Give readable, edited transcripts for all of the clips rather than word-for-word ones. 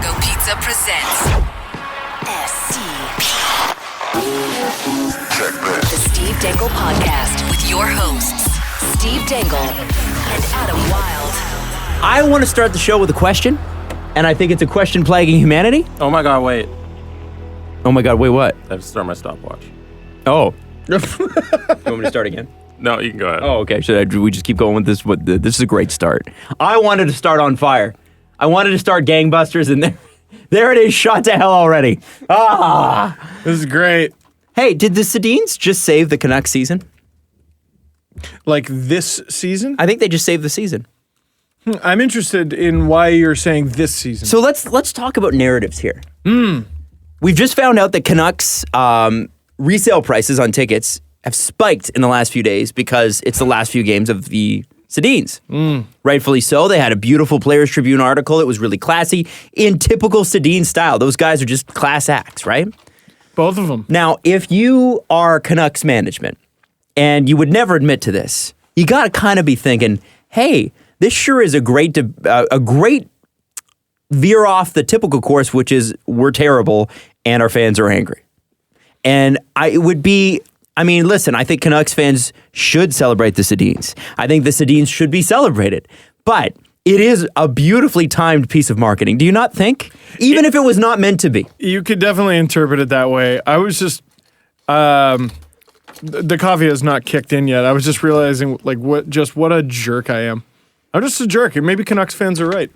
Go Pizza presents SCP. The Steve Dangle Podcast with your hosts, Steve Dangle and Adam Wilde. I want to start the show with a question, and I think it's a question plaguing humanity. Oh my God, wait. Oh my God, wait, what? I have to start my stopwatch. Oh. You want me to start again? No, you can go ahead. Oh, okay. Should we just keep going with this? This is a great start. I wanted to start on fire. I wanted to start gangbusters, and there it is, shot to hell already. Ah! This is great. Hey, did the Sedins just save the Canucks season? Like this season? I think they just saved the season. I'm interested in why you're saying this season. So let's talk about narratives here. We've just found out that Canucks resale prices on tickets have spiked in the last few days because it's the last few games of the Sedins. Rightfully so. They had a beautiful Players Tribune article. It was really classy in typical Sedin style. Those guys are just class acts, right? Both of them. Now, if you are Canucks management, and you would never admit to this, you got to kind of be thinking, hey, this sure is a great veer off the typical course, which is we're terrible and our fans are angry. And listen, I think Canucks fans should celebrate the Sedins. I think the Sedins should be celebrated. But it is a beautifully timed piece of marketing. Do you not think? Even if it was not meant to be. You could definitely interpret it that way. I was just... the coffee has not kicked in yet. I was just realizing what a jerk I am. I'm just a jerk. And maybe Canucks fans are right.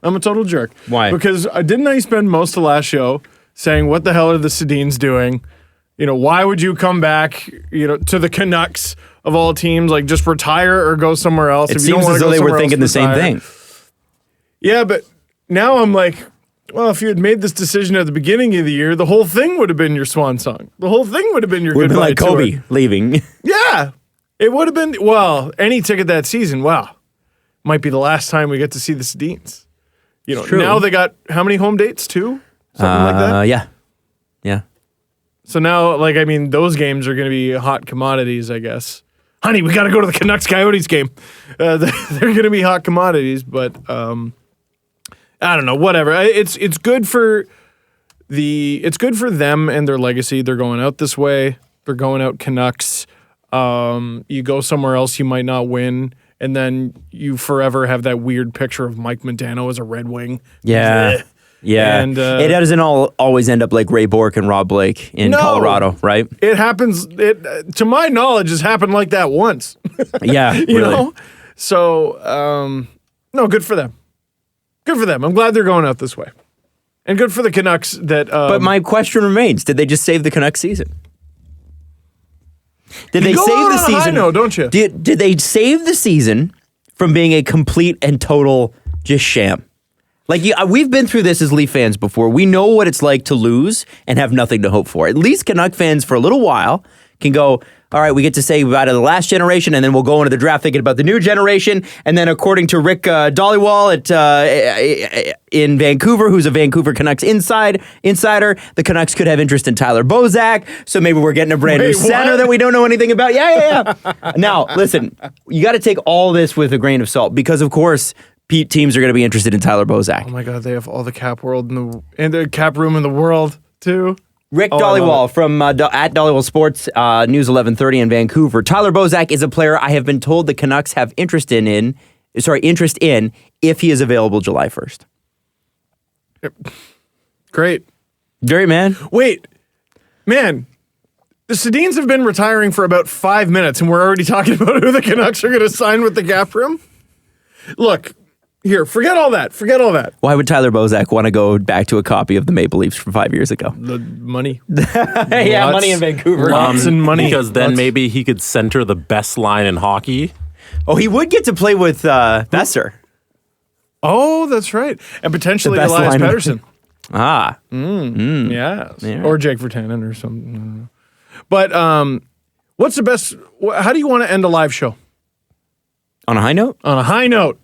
I'm a total jerk. Why? Because didn't I spend most of the last show saying, what the hell are the Sedins doing? You know, why would you come back, to the Canucks of all teams? Like, just retire or go somewhere else. It seems as though they were thinking the same thing. Yeah, but now I'm like, well, if you had made this decision at the beginning of the year, the whole thing would have been your swan song. The whole thing would have been your goodbye like Kobe tour. leaving. Yeah. It would have been, any ticket that season, might be the last time we get to see the Sedins. True. Now they got how many home dates? 2? Something like that? Yeah. So now, those games are going to be hot commodities, I guess. Honey, we got to go to the Canucks-Coyotes game. They're going to be hot commodities, but I don't know. Whatever. It's good for them and their legacy. They're going out this way. They're going out Canucks. You go somewhere else, you might not win, and then you forever have that weird picture of Mike Modano as a Red Wing. Yeah. Yeah, and, it doesn't always end up like Ray Bourque and Rob Blake in Colorado, right? It happens. To my knowledge, has happened like that once. Yeah, you know. So, no, good for them. Good for them. I'm glad they're going out this way, and good for the Canucks. But my question remains: did they just save the Canucks season? Did they save the season? No, don't you? Did they save the season from being a complete and total just sham? Like, we've been through this as Leaf fans before. We know what it's like to lose and have nothing to hope for. At least Canuck fans, for a little while, can go, all right, we get to say out of the last generation, and then we'll go into the draft thinking about the new generation. And then according to Rick Dollywall in Vancouver, who's a Vancouver Canucks insider, the Canucks could have interest in Tyler Bozak. So maybe we're getting a brand new center that we don't know anything about. Yeah. Now, listen, you got to take all this with a grain of salt because, of course, teams are going to be interested in Tyler Bozak. Oh my God, they have all the cap and the cap room in the world too. Rick Dollywall from at Dollywall Sports News 1130 in Vancouver. Tyler Bozak is a player I have been told the Canucks have interest in if he is available July 1st. Great. Very man. Wait, man. The Sedins have been retiring for about 5 minutes, and we're already talking about who the Canucks are going to sign with the cap room. Look. Here, forget all that. Why would Tyler Bozak want to go back to a copy of the Maple Leafs from 5 years ago? The money. Yeah, money in Vancouver. Lots and money. Because then maybe he could center the best line in hockey. Oh, he would get to play with Besser. Oh, that's right. And potentially Elias Pettersson. Yeah. Or Jake Virtanen or something. But what's the best... How do you want to end a live show? On a high note? On a high note.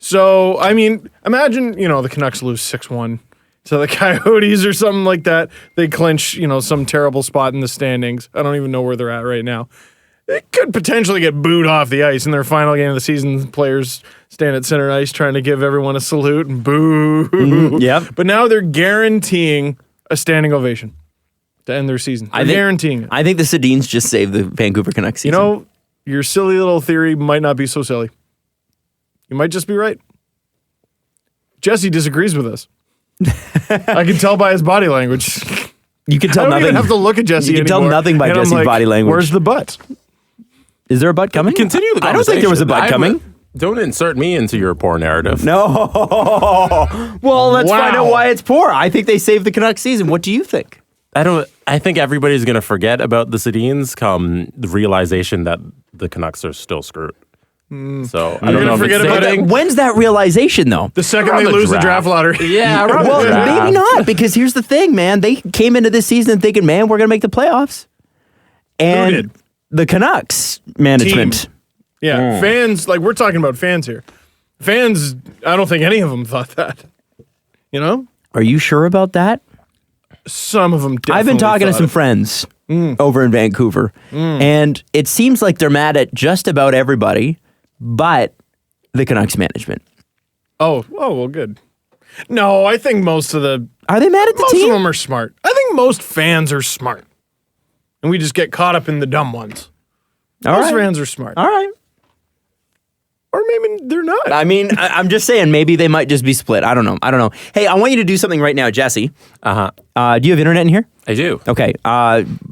So, imagine, the Canucks lose 6-1 to the Coyotes or something like that. They clinch, some terrible spot in the standings. I don't even know where they're at right now. It could potentially get booed off the ice in their final game of the season. Players stand at center ice trying to give everyone a salute and boo. Yep. But now they're guaranteeing a standing ovation to end their season. They're guaranteeing it. I think the Sedins just saved the Vancouver Canucks season. You know, your silly little theory might not be so silly. You might just be right. Jesse disagrees with us. I can tell by his body language. You can tell I don't nothing. even have to look at Jesse You can tell anymore. nothing by And I'm Jesse's like, body language. Where's the butt? Is there a butt coming? Continue the I don't think there was a butt conversation. coming. Don't insert me into your poor narrative. No. Well, let's find out Wow. why it's poor. I think they saved the Canucks season. What do you think? I think everybody's going to forget about the Sedins come the realization that the Canucks are still screwed. So I don't gonna know if forget it's about saving. When's that realization, though? The second Around they the lose the draft. draft lottery. Yeah, around Well, the draft. maybe not, because here's the thing, man. They came into this season thinking, man, we're going to make the playoffs. And did? the Canucks management. Yeah, fans, like we're talking about fans here. Fans, I don't think any of them thought that. You know? Are you sure about that? Some of them definitely I've been talking to thought some it. friends over in Vancouver, and it seems like they're mad at just about everybody, but the Canucks management. Oh, well, good. No, I think most of the Are they mad at the most team? of them are smart. I think most fans are smart. And we just get caught up in the dumb ones. All Most right. fans are smart. All right. Or maybe they're not. I mean, I'm just saying, maybe they might just be split. I don't know. Hey, I want you to do something right now, Jesse. Uh-huh. Do you have internet in here? I do. Okay.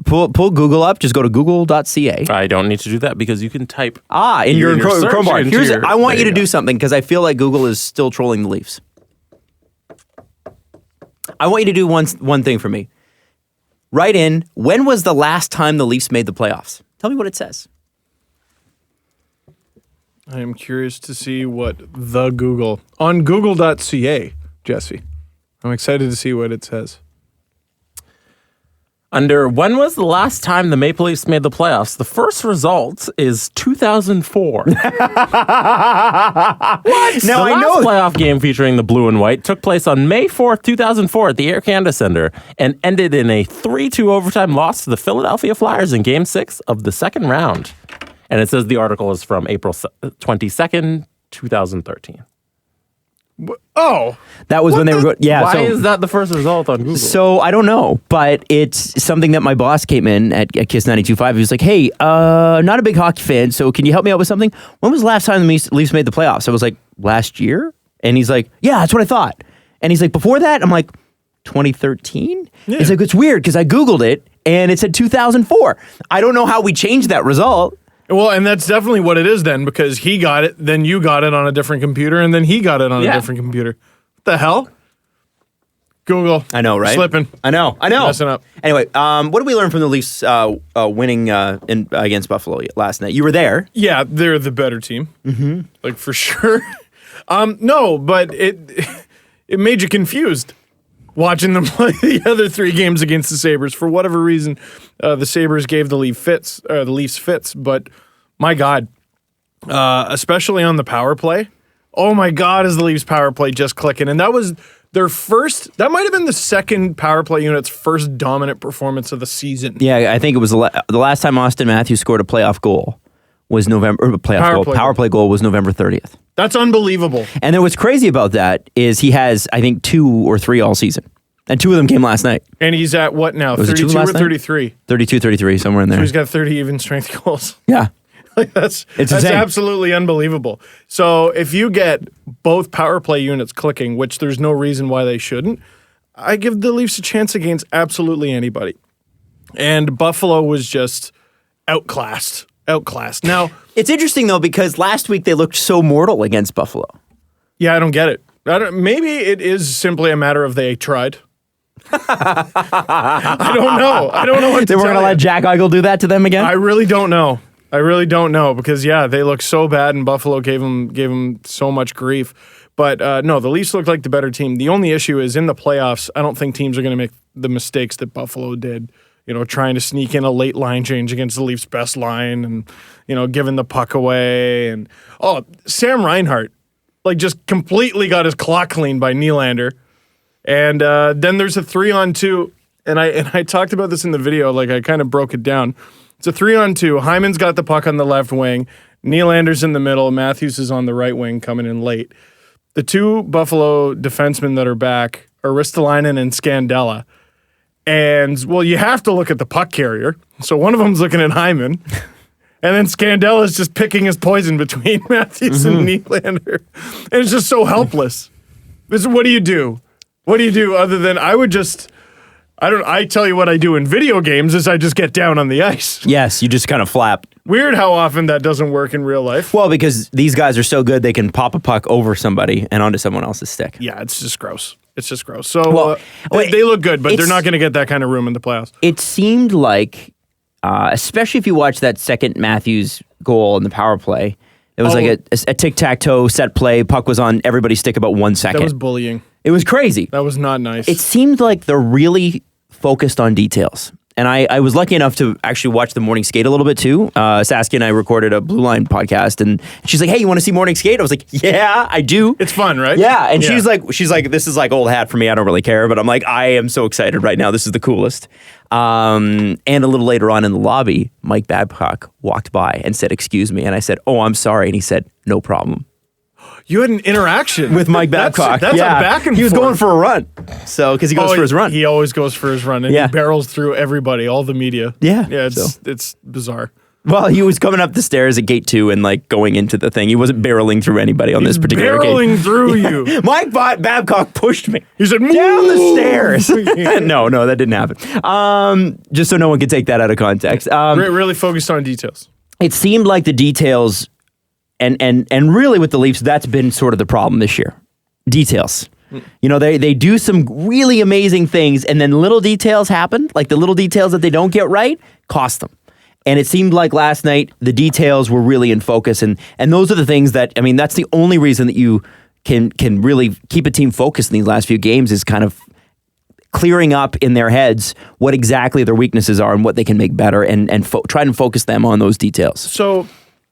Pull Google up. Just go to google.ca. I don't need to do that because you can type. In your search Chrome bar. into I want you to there do go. something because I feel like Google is still trolling the Leafs. I want you to do one thing for me. Write in, when was the last time the Leafs made the playoffs? Tell me what it says. I am curious to see what the Google on google.ca, Jesse. I'm excited to see what it says. Under when was the last time the Maple Leafs made the playoffs? The first result is 2004. Now, The I last know. playoff game featuring the blue and white took place on May 4th, 2004 at the Air Canada Center and ended in a 3-2 overtime loss to the Philadelphia Flyers in Game 6 of the second round. And it says the article is from April 22nd, 2013. Oh, That was when they were going. Yeah. Why so, is that the first result on Google? So I don't know, but it's something that my boss came in at Kiss 92.5. He was like, "Hey, not a big hockey fan, so can you help me out with something? When was the last time the Leafs made the playoffs?" I was like, "Last year," and he's like, "Yeah, that's what I thought." And he's like, "Before that?" I'm like, 2013. He's like, "It's weird because I Googled it and it said 2004. I don't know how we changed that result." well, and that's definitely what it is then, because he got it, then you got it on a different computer, and then he got it on a different computer. What the hell? Google. I know, right? Slipping. I know. Messing up. Anyway, what did we learn from the Leafs winning against Buffalo last night? You were there. Yeah, they're the better team. Mm-hmm. Like, for sure. No, but it made you confused watching them play the other three games against the Sabres. For whatever reason, the Sabres gave the Leafs fits. But, my God, especially on the power play, oh my God, is the Leafs power play just clicking. And that was their first, that might have been the second power play unit's first dominant performance of the season. Yeah, I think it was the last time Austin Matthews scored a playoff goal was power play goal was November 30th. That's unbelievable. And then what's crazy about that is he has, I think, 2 or 3 all season. And 2 of them came last night. And he's at what now? Was it 2 32 or last night? 33? 32, 33, somewhere in there. So he's got 30 even strength goals. Yeah. Like that's insane. absolutely unbelievable. So if you get both power play units clicking, which there's no reason why they shouldn't, I give the Leafs a chance against absolutely anybody. And Buffalo was just outclassed. Now, It's interesting, though, because last week they looked so mortal against Buffalo. yeah, I don't get it. Maybe it is simply a matter of they tried. I don't know. I don't know what to They weren't tell going to you. let Jack Eichel do that to them again? I really don't know. Because they look so bad, and Buffalo gave them so much grief. But no, the Leafs look like the better team. The only issue is in the playoffs, I don't think teams are going to make the mistakes that Buffalo did. You know, trying to sneak in a late line change against the Leafs' best line, and giving the puck away. And Sam Reinhart, just completely got his clock cleaned by Nylander. And then there's a 3-on-2, and I talked about this in the video. I kind of broke it down. It's a 3-on-2. Hyman's got the puck on the left wing. Nylander's in the middle. Matthews is on the right wing coming in late. The two Buffalo defensemen that are back are Ristolainen and Scandella. And, well, you have to look at the puck carrier. So one of them's looking at Hyman. And then Scandella's just picking his poison between Matthews and Nylander. And it's just so helpless. What do you do? What do you do other than I tell you what I do in video games is I just get down on the ice. Yes, you just kind of flap. Weird how often that doesn't work in real life. Well, because these guys are so good, they can pop a puck over somebody and onto someone else's stick. Yeah, it's just gross. So they look good, but they're not going to get that kind of room in the playoffs. It seemed like, especially if you watch that second Matthews goal in the power play, it was like a tic-tac-toe set play. Puck was on everybody's stick about 1 second. That was bullying. It was crazy. That was not nice. It seemed like they're really focused on details. And I was lucky enough to actually watch the morning skate a little bit too. Saskia and I recorded a Blue Line podcast, and she's like, "Hey, you want to see morning skate?" I was like, "Yeah, I do." It's fun, right? Yeah, and she's like, "This is like old hat for me. I don't really care." But I'm like, "I am so excited right now. This is the coolest." And a little later on in the lobby, Mike Babcock walked by and said, "Excuse me," and I said, "Oh, I'm sorry," and he said, "No problem." You had an interaction with Mike Babcock. That's a back and forth. He was going for a run. So, because he goes for his run. He always goes for his run, and he barrels through everybody, all the media. Yeah. Yeah, it's bizarre. Well, he was coming up the stairs at gate 2 and like going into the thing. He wasn't barreling through anybody on this particular gate. Barreling through you. Mike Babcock pushed me. He said, "Move!" Down the stairs. No, that didn't happen. Just so no one could take that out of context. Really focused on details. It seemed like the details, and really with the Leafs, that's been sort of the problem this year. Details. You know, they do some really amazing things, and then little details happen. Like the little details that they don't get right cost them. And it seemed like last night the details were really in focus, and those are the things that, I mean, that's the only reason that you can really keep a team focused in these last few games is kind of clearing up in their heads what exactly their weaknesses are and what they can make better, and try and focus them on those details. So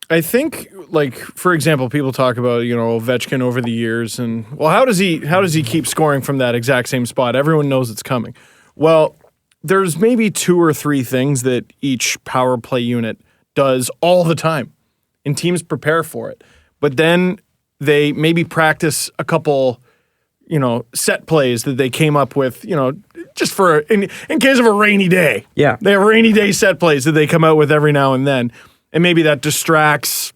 I think, like, for example, people talk about, you know, Ovechkin over the years, and, well, how does he keep scoring from that exact same spot? Everyone knows it's coming. Well, there's maybe 2 or 3 things that each power play unit does all the time, and teams prepare for it. But then they maybe practice a couple, you know, set plays that they came up with, you know, just for in case of a rainy day. Yeah. They have rainy day set plays that they come out with every now and then. And maybe that distracts,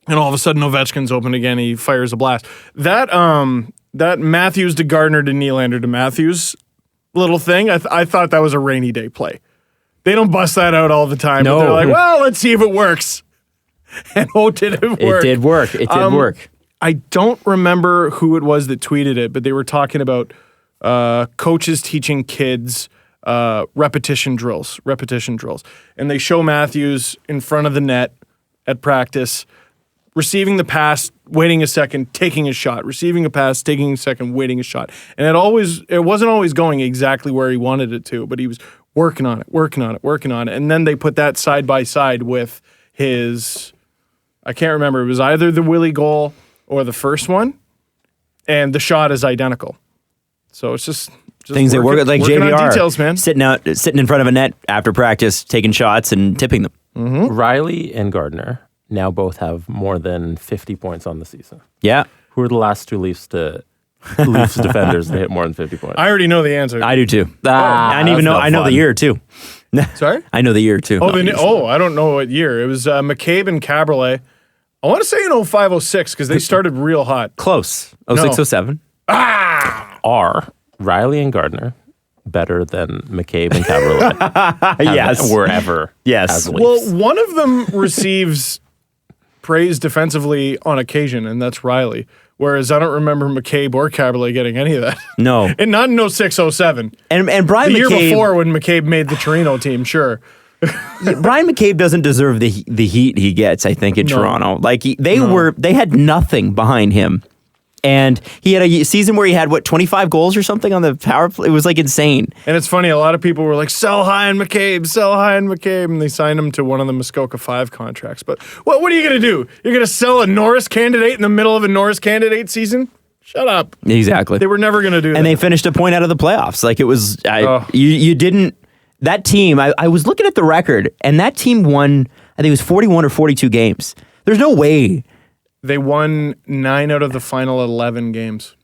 and all of a sudden Ovechkin's open again, he fires a blast. That Matthews to Gardner to Nylander to Matthews little thing, I thought that was a rainy day play. They don't bust that out all the time. No. But they're like, well, let's see if it works. And did it work? It did work. It did work. I don't remember who it was that tweeted it, but they were talking about coaches teaching kids repetition drills. And they show Matthews in front of the net at practice, receiving the pass, waiting a second, taking a shot, receiving a pass, taking a second, waiting a shot. And it wasn't always going exactly where he wanted it to, but he was working on it. And then they put that side by side with his, I can't remember, it was either the Willie goal or the first one, and the shot is identical. So it's just things that work, like JVR, details, man. Sitting in front of a net after practice, taking shots and tipping them. Mm-hmm. Riley and Gardner now both have more than 50 points on the season. Yeah. Who are the last 2 Leafs defenders to hit more than 50 points? I already know the answer. I do too. I don't even know. I know the year too. Sorry? I know the year too. I don't know what year. It was McCabe and Cabriolet. I want to say in 05, 06 because they started real hot. Close. 06, 07. Are Riley and Gardner better than McCabe and Cabriolet? Yes. Were ever. Yes. As Leafs? Well, one of them receives praise defensively on occasion, and that's Riley. Whereas I don't remember McCabe or Cabriolet getting any of that. No. And not in 06, 07. And Brian the McCabe. The year before when McCabe made the Torino team, sure. Brian McCabe doesn't deserve the heat he gets, I think, in Toronto. Like, they had nothing behind him. And he had a season where he had, 25 goals or something on the power play? It was, like, insane. And it's funny, a lot of people were like, sell high on McCabe, and they signed him to one of the Muskoka 5 contracts. But what are you going to do? You're going to sell a Norris candidate in the middle of a Norris candidate season? Shut up. Exactly. They were never going to do that. And they finished a point out of the playoffs. Like, it was, you didn't, that team, I was looking at the record, and that team won, I think it was 41 or 42 games. There's no way. They won 9 out of the final 11 games.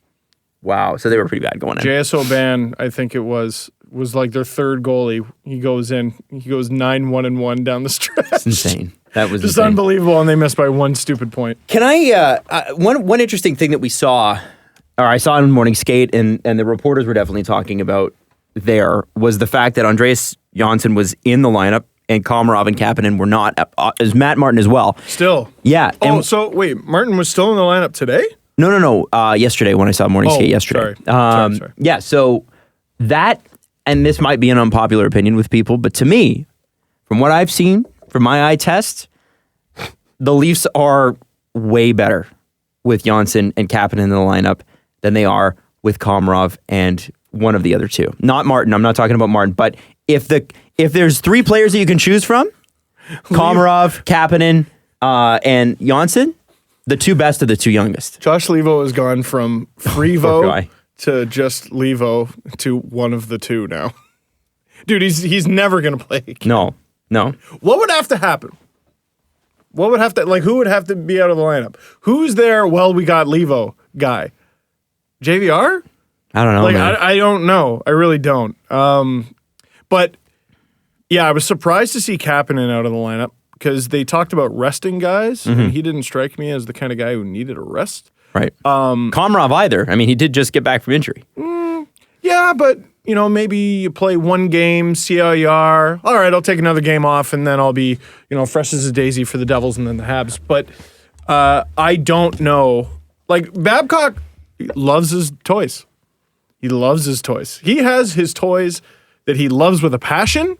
Wow, so they were pretty bad going in. JSO Ban, I think it was like their third goalie. He goes 9-1-1 down the stretch. That's insane. That was just insane. unbelievable, and they missed by one stupid point. Can I, one interesting thing that we saw, or I saw in Morning Skate, and the reporters were definitely talking about there, was the fact that Andreas Johnsson was in the lineup, and Komarov and Kapanen were not, as Matt Martin as well. Still. Yeah. Oh, so wait, Martin was still in the lineup today? No. Yesterday when I saw Morning Skate yesterday. Sorry. Yeah, so that, and this might be an unpopular opinion with people, but to me, from what I've seen, from my eye test, the Leafs are way better with Johnsson and Kapanen in the lineup than they are with Komarov and one of the other two. Not Martin. I'm not talking about Martin, but if there's 3 players that you can choose from, Komarov, Kapanen, and Johnsson, the 2 best of the 2 youngest. Josh Levo has gone from Frevo to just Levo to one of the 2 now. Dude, he's never going to play again. No. What would have to happen? What would have to, like, who would have to be out of the lineup? Who's there? Well, we got Levo guy. JVR? I don't know. Like, man. I don't know. I really don't. But, yeah, I was surprised to see Kapanen out of the lineup because they talked about resting guys, and he didn't strike me as the kind of guy who needed a rest. Right. Komarov either. I mean, he did just get back from injury. Yeah, but, maybe you play one game, see how you are. All right, I'll take another game off, and then I'll be, fresh as a daisy for the Devils and then the Habs. But I don't know. Like, Babcock loves his toys. He loves his toys. He has his toys that he loves with a passion,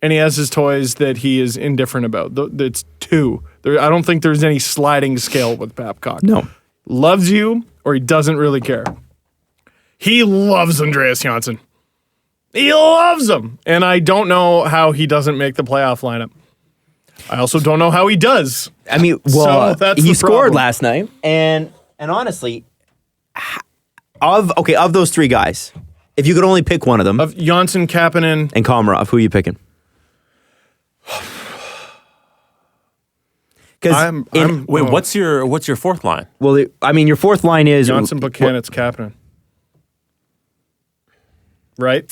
and he has his toys that he is indifferent about. It's 2. I don't think there's any sliding scale with Babcock. No. Loves you, or he doesn't really care. He loves Andreas Johnsson. He loves him. And I don't know how he doesn't make the playoff lineup. I also don't know how he does. I mean, well, So that's he the scored problem. last night, and honestly, of those 3 guys, if you could only pick one of them, Of Johnsson, Kapanen, and Komarov, who are you picking? Because Wait, what's your 4th line? well, your 4th line is Johnsson, Buchanan's Kapanen. Right?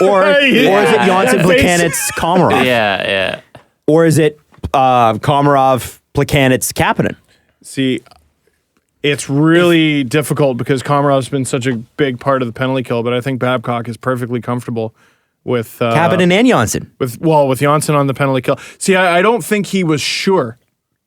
or is it Johnsson, That face. Plekanec, Komarov, Yeah. or is it Komarov, Plekanec, Kapanen? See, it's really difficult because Komarov's been such a big part of the penalty kill, but I think Babcock is perfectly comfortable with Kapanen and Johnsson. with Johnsson on the penalty kill. See, I don't think he was sure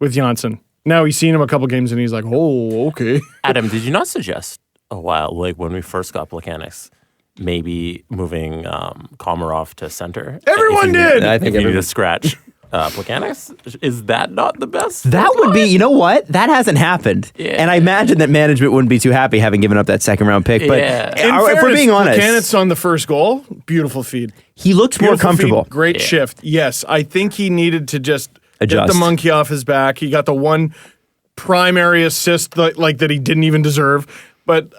with Johnsson. Now he's seen him a couple games and he's like, oh, okay. Adam, did you not suggest a while, like when we first got Plekanec, maybe moving Komarov to center? Everyone did. I If think you need everyone- to scratch Plekanec, is that not the best? That would be, you know what? That hasn't happened. Yeah. And I imagine that management wouldn't be too happy having given up that 2nd round pick. But Yeah. if we're being honest, Buchanan's on the first goal, beautiful feed. he looks more Beautiful comfortable. feed, great shift. Yes, I think he needed to just Adjust. get the monkey off his back. He got the one primary assist that he didn't even deserve. But,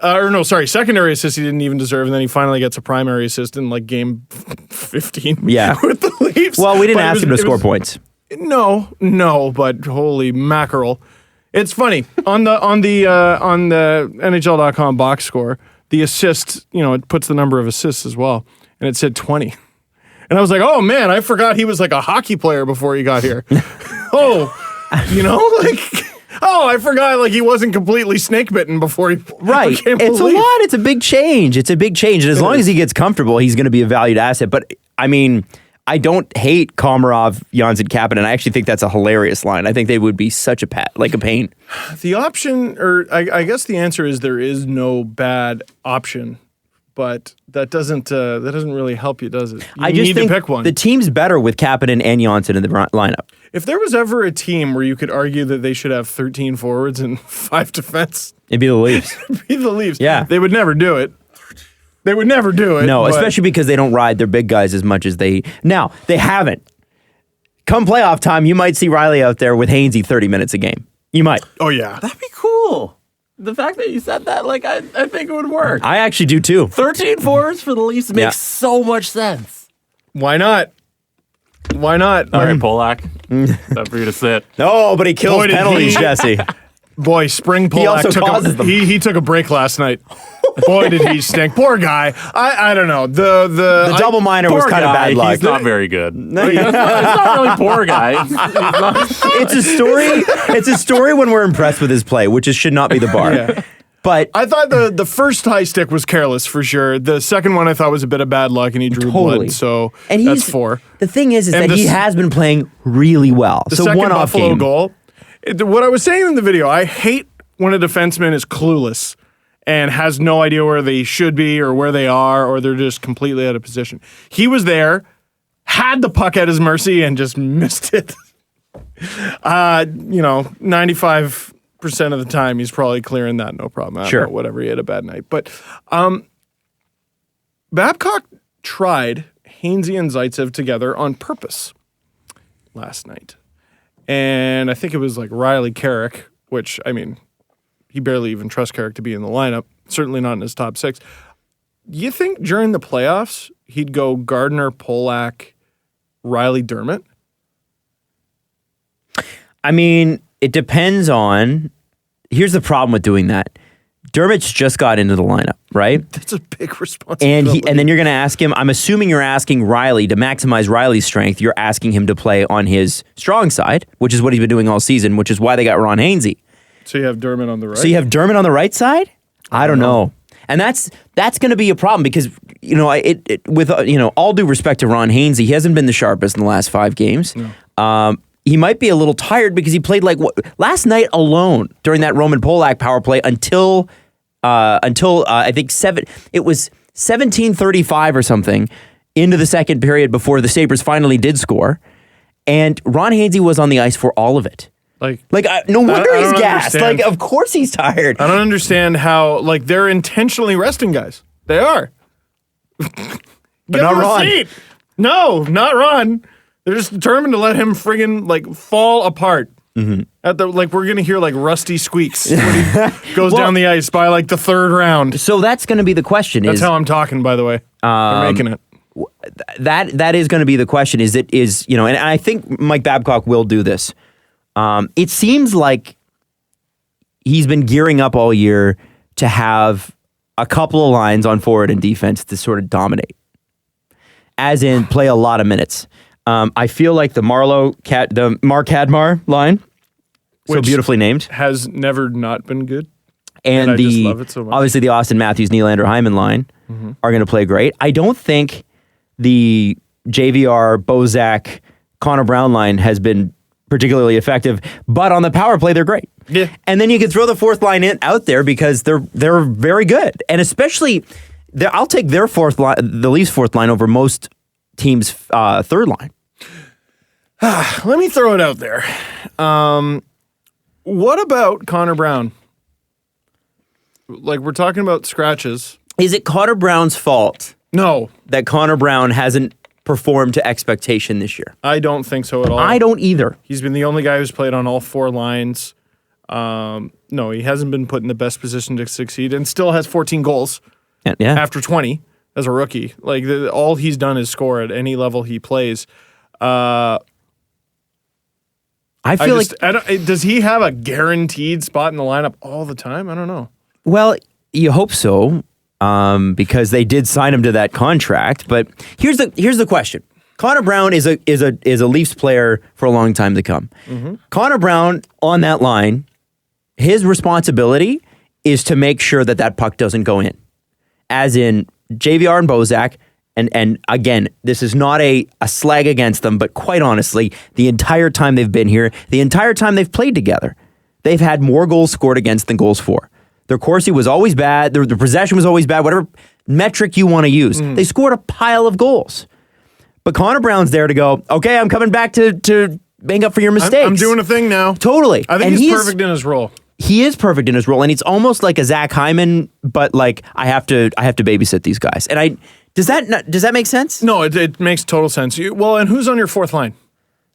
secondary assist he didn't even deserve, and then he finally gets a primary assist in like game 15 Yeah. with the Leafs. Well, we didn't But ask him to score points. No, but holy mackerel. It's funny. on the NHL.com box score, the assist, it puts the number of assists as well, and it said 20. And I was like, oh man, I forgot he was like a hockey player before he got here. I forgot like he wasn't completely snake bitten before he Right. became It's a Leaf. lot. It's a big change. And as long as he gets comfortable, he's going to be a valued asset. But I mean, I don't hate Komarov, Johnsson, Kapanen. I actually think that's a hilarious line. I think they would be such a pain. The option, or I guess the answer is there is no bad option, but that doesn't really help you, does it? You I just need think to pick one. the team's better with Kapanen and Johnsson in the lineup. If there was ever a team where you could argue that they should have 13 forwards and 5 defense, It'd be the Leafs. it'd be the Leafs. Yeah. They would never do it. They would never do it. No, but especially because they don't ride their big guys as much as they... Now, they haven't. Come playoff time, you might see Riley out there with Hainsey 30 minutes a game. You might. Oh, yeah. That'd be cool. The fact that you said that, like, I think it would work. I actually do too. 13 forwards for the Leafs makes Yeah. so much sense. Why not? Why not? All right, Polak. Time for you to sit. No, but he kills Boy, did penalties, he- Jesse. Boy, Spring He also Polak causes them. he took a break last night. Boy, did he stink. Poor guy. I don't know. The double minor was Poor kind of guy, bad luck. He's not very good. It's not really poor guy. It's a story when we're impressed with his play, which should not be the bar. Yeah. But I thought the first high stick was careless for sure. The second one I thought was a bit of bad luck, and he drew Totally. blood. So and that's 4. The thing is And that he has been playing really well. The So second one off Buffalo game. goal. What I was saying in the video, I hate when a defenseman is clueless and has no idea where they should be or where they are, or they're just completely out of position. He was there, had the puck at his mercy, and just missed it. 95% of the time, he's probably clearing that, no problem. I don't know, whatever, he had a bad night. But Babcock tried Hainsey and Zaitsev together on purpose last night. And I think it was like Riley Carrick, which, I mean, he barely even trusts Carrick to be in the lineup, certainly not in his top 6. You think during the playoffs he'd go Gardner, Polak, Riley, Dermott? I mean, it depends on. Here's the problem with doing that. Dermott's just got into the lineup, right? That's a big responsibility. And then you're going to ask him. I'm assuming you're asking Riley to maximize Riley's strength. You're asking him to play on his strong side, which is what he's been doing all season, which is why they got Ron Hainsey. So you have Dermott on the right? So you have Dermott on the right side? I don't know. And that's going to be a problem because, with all due respect to Ron Hainsey, he hasn't been the sharpest in the last 5 games. No. He might be a little tired because he played last night alone during that Roman Polak power play until I think it was 17:35 or something into the second period before the Sabres finally did score. And Ron Hainsey was on the ice for all of it. No wonder he's gassed. understand. Of course he's tired. I don't understand how, they're intentionally resting guys. They are. But not him a Ron. seat. No, not Ron. They're just determined to let him friggin' fall apart. Mm-hmm. We're gonna hear rusty squeaks when he goes down the ice by the 3rd round. So that's going to be the question. That's how I'm talking, by the way. They're making it. That is going to be the question. And I think Mike Babcock will do this. It seems like he's been gearing up all year to have a couple of lines on forward and defense to sort of dominate, as in play a lot of minutes. I feel like the Mark Hadmar line, so Which beautifully named, has never not been good. and I just love it so much. obviously the Austin Matthews, Nylander, Hyman line are going to play great. I don't think the JVR, Bozak, Connor Brown line has been particularly effective, but on the power play they're great. Yeah. And then you can throw the fourth line out there because they're very good, and especially I'll take their fourth line, the Leafs' fourth line, over most teams' third line. Let me throw it out there. What about Connor Brown? We're talking about scratches. Is it Connor Brown's fault No, that Connor Brown hasn't performed to expectation this year? I don't think so at all. I don't either. He's been the only guy who's played on all 4 lines. No, he hasn't been put in the best position to succeed, and still has 14 goals Yeah. after 20 as a rookie. All he's done is score at any level he plays. I feel does he have a guaranteed spot in the lineup all the time? I don't know. Well, you hope so, because they did sign him to that contract. But here's the question: Connor Brown is a Leafs player for a long time to come. Mm-hmm. Connor Brown on that line, his responsibility is to make sure that puck doesn't go in, as in JVR and Bozak. And again, this is not a slag against them, but quite honestly, the entire time they've been here, the entire time they've played together, they've had more goals scored against than goals for. Their Corsi was always bad. Their possession was always bad. Whatever metric you want to use, they scored a pile of goals. But Connor Brown's there to go, okay, I'm coming back to make up for your mistakes. I'm doing a thing now. Totally. I think he's perfect in his role. He is perfect in his role, and it's almost like a Zach Hyman, but I have to babysit these guys. And does that make sense? No, it makes total sense. And who's on your fourth line?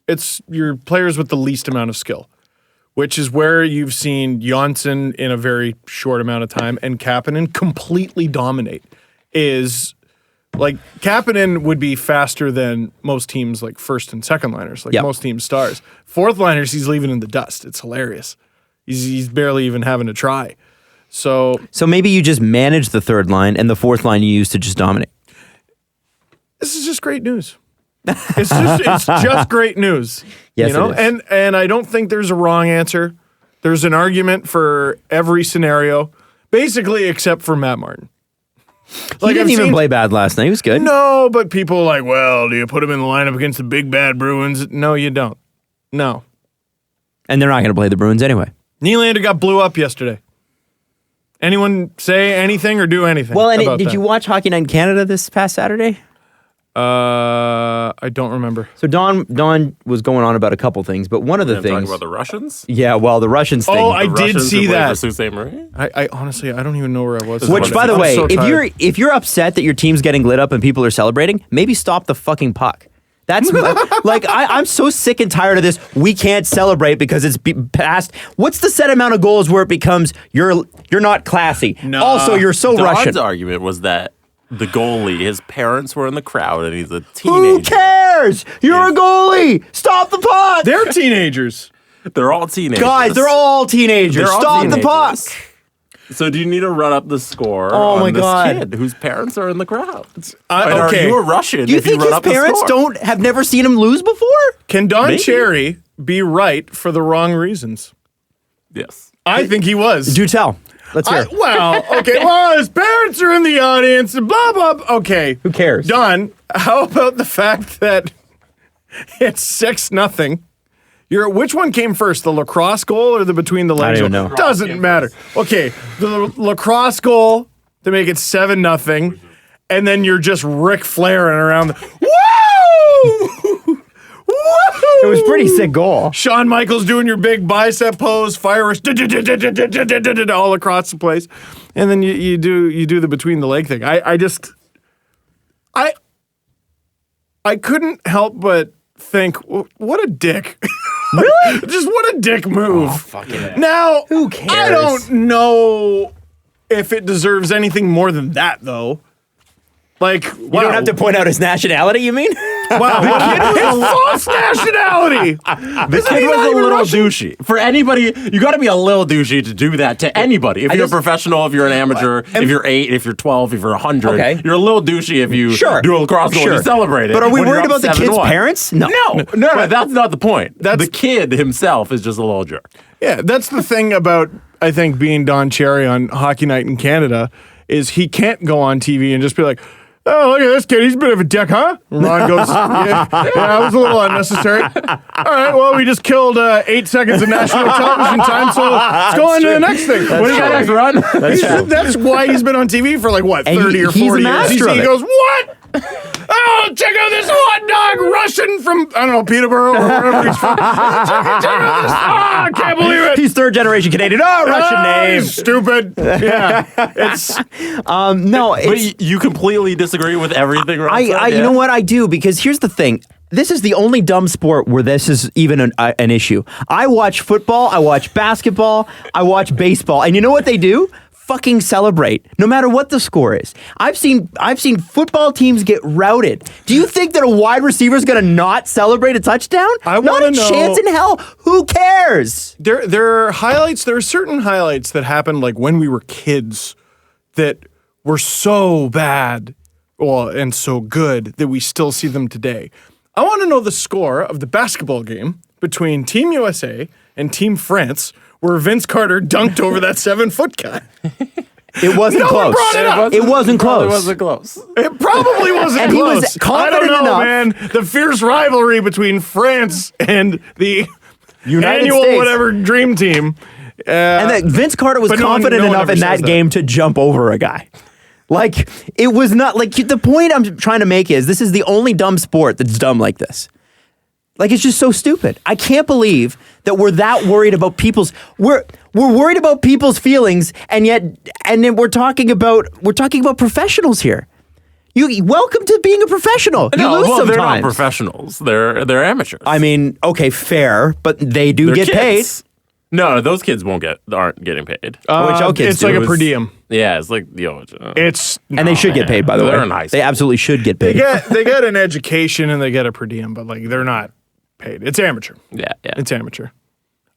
It's your players with the least amount of skill, which is where you've seen Johnsson in a very short amount of time and Kapanen completely dominate. Is Like, Kapanen would be faster than most teams, like first and second liners, like most teams' stars. Fourth liners, he's leaving in the dust. It's hilarious. He's barely even having to try. So maybe you just manage the third line and the fourth line you use to just dominate. This is just great news. It's just great news. Yes, you know? it is. And I don't think there's a wrong answer. There's an argument for every scenario, basically except for Matt Martin. He didn't even play bad last night. He was good. No, but people are like, well, do you put him in the lineup against the big bad Bruins? No, you don't. No. And they're not going to play the Bruins anyway. Nylander got blew up yesterday. Anyone say anything or do anything? Well, and did you watch Hockey Night in Canada this past Saturday? I don't remember. So Don was going on about a couple things, but one of the things... Talking about the Russians? Yeah, well, the Russians thing. Oh, I did see that. For Sault Ste. Marie? I honestly, I don't even know where I was. Which, by the way, so if you're upset that your team's getting lit up and people are celebrating, maybe stop the fucking puck. That's like I'm so sick and tired of this. We can't celebrate because it's past. What's the set amount of goals where it becomes you're not classy? Nah. Also, you're so Don's Russian. argument was that the goalie, his parents were in the crowd, and he's a teenager. Who cares? You're a goalie. Stop the puck. They're teenagers. They're all teenagers. Guys, they're all teenagers. Stop the puck. So do you need to run up the score Oh my on this God. kid whose parents are in the crowd? Okay. Are you a Russian Do you if think you run his up the parents score? have never seen him lose before? Can Don Maybe. Cherry be right for the wrong reasons? Yes. I think he was. Do tell. Let's hear. Well, his parents are in the audience, and blah, blah, blah. Okay. Who cares? Don, how about the fact that it's 6-0? Which one came first, the lacrosse goal or the between the legs? I don't even know. Doesn't matter. Okay, the lacrosse goal to make it 7-0, and then you're just Ric Flairing around the woo! Woo! It was a pretty sick goal. Shawn Michaels doing your big bicep pose, fireworks all across the place, and then you do the between the leg thing. I couldn't help but think, what a dick. Really? Just what a dick move. Fucking Now, Who cares? I don't know if it deserves anything more than that, though. Like, You don't have to point out his nationality, you mean? Wow, his false nationality. The kid was a little douchey. For anybody, you got to be a little douchey to do that to anybody. If you're a professional, if you're an amateur, if you're 8, if you're 12, if you're 100, Okay. you're a little douchey if you Sure. do a lacrosse goal and you celebrate it. But are we when you're worried up about the kid's 7-1. parents? No. No, that's not the point. The kid himself is just a little jerk. Yeah, that's the thing about, I think, being Don Cherry on Hockey Night in Canada is he can't go on TV and just be like, oh, look at this kid. He's a bit of a dick, huh? Ron goes, yeah, that was a little unnecessary. All right, well, we just killed 8 seconds of national television time, so let's go on to the next thing. What do you got next, Ron? That's why he's been on TV for like, what, 30 or 40 he's a years? master of He it. goes, what? Oh, check out this hot dog Russian from, I don't know, Peterborough or wherever he's from. Check out this. Oh, I can't believe it. He's third generation Canadian. Oh, Russian name. Stupid. Yeah. It's No, But it's, you completely disagree with everything Ron said? you know what I do? Because here's the thing. This is the only dumb sport where this is even an issue. I watch football, I watch basketball, I watch baseball, and you know what they do? Fucking celebrate, no matter what the score is. I've seen football teams get routed. Do you think that a wide receiver is going to not celebrate a touchdown? I Not wanna a chance know- in hell. Who cares? There are highlights. There are certain highlights that happened like when we were kids that were so bad, and so good that we still see them today. I want to know the score of the basketball game between Team USA and Team France, where Vince Carter dunked over that 7-foot guy. It wasn't No one close. brought it up. It wasn't Probably close. wasn't close. It probably wasn't And he close. was confident I don't know, enough. man. The fierce rivalry between France and the United annual States. whatever dream team. And that Vince Carter was But no one- confident no one enough ever in that says that. game to jump over a guy. Like, it was not, like, the point I'm trying to make is this is the only dumb sport that's dumb like this. Like, it's just so stupid. I can't believe that we're that worried about people's, we're worried about people's feelings, and then we're talking about professionals here. You welcome to being a professional. You lose sometimes. They're not professionals. They're amateurs. I mean, okay, fair, but they do They're get kids. paid. No, those kids aren't getting paid. OHL kids it's like do. a per diem. Yeah, it's like the OHL. And they should get paid, by the way. They're in high school. They absolutely should get they paid. get an education and they get a per diem, but like they're not paid. It's amateur. Yeah. It's amateur.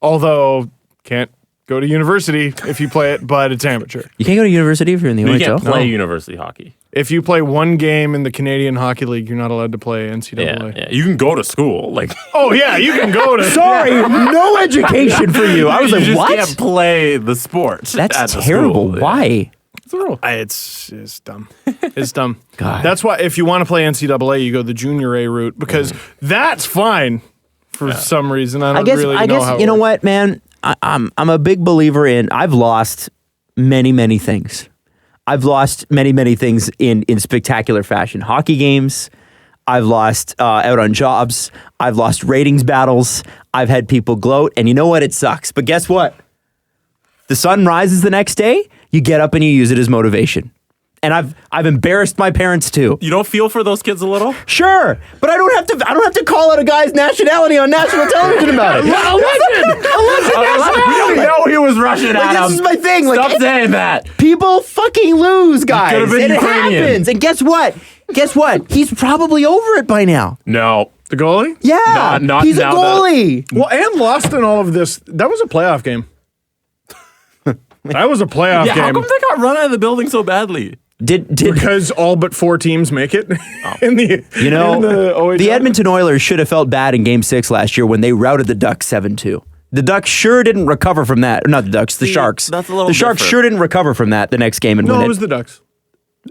Although can't go to university if you play it, but it's amateur. You can't go to university if you're in the You OHL? can't play university hockey. If you play one game in the Canadian Hockey League, you're not allowed to play NCAA. Yeah. You can go to school. Like, Oh yeah, you can go to. Sorry, no education for you. I was you like, just what? can't play the sport. at That's the terrible. school. Why? It's a rule. It's dumb. It's dumb. God. That's why if you want to play NCAA, you go the junior A route because that's fine for some reason. I don't really know how. You know what, man? I'm a big believer in. I've lost many things. I've lost many things in spectacular fashion. Hockey games. I've lost out on jobs. I've lost ratings battles. I've had people gloat, and you know what? It sucks. But guess what? The sun rises the next day. You get up and you use it as motivation. And I've embarrassed my parents too. You don't feel for those kids a little? Sure, but I don't have to call out a guy's nationality on national television about it. You know he was Russian, Like, Adam. this is my thing. Like, Stop saying that. people fucking lose, guys. could've been And it Ukrainian. happens. And guess what? He's probably over it by now. No. the goalie. Yeah, Not he's a now goalie. Well, and lost in all of this. That was a playoff game. That was a playoff Yeah, how game. come they got run out of the building so badly? Did Because all but 4 teams make it in the you know in the OHL. the Edmonton Oilers should have felt bad in Game 6 last year when they routed the Ducks 7-2. The Ducks sure didn't recover from that. Not the Ducks, the Sharks. that's a little The Sharks different. sure didn't recover from that the next game and No, win it was the Ducks.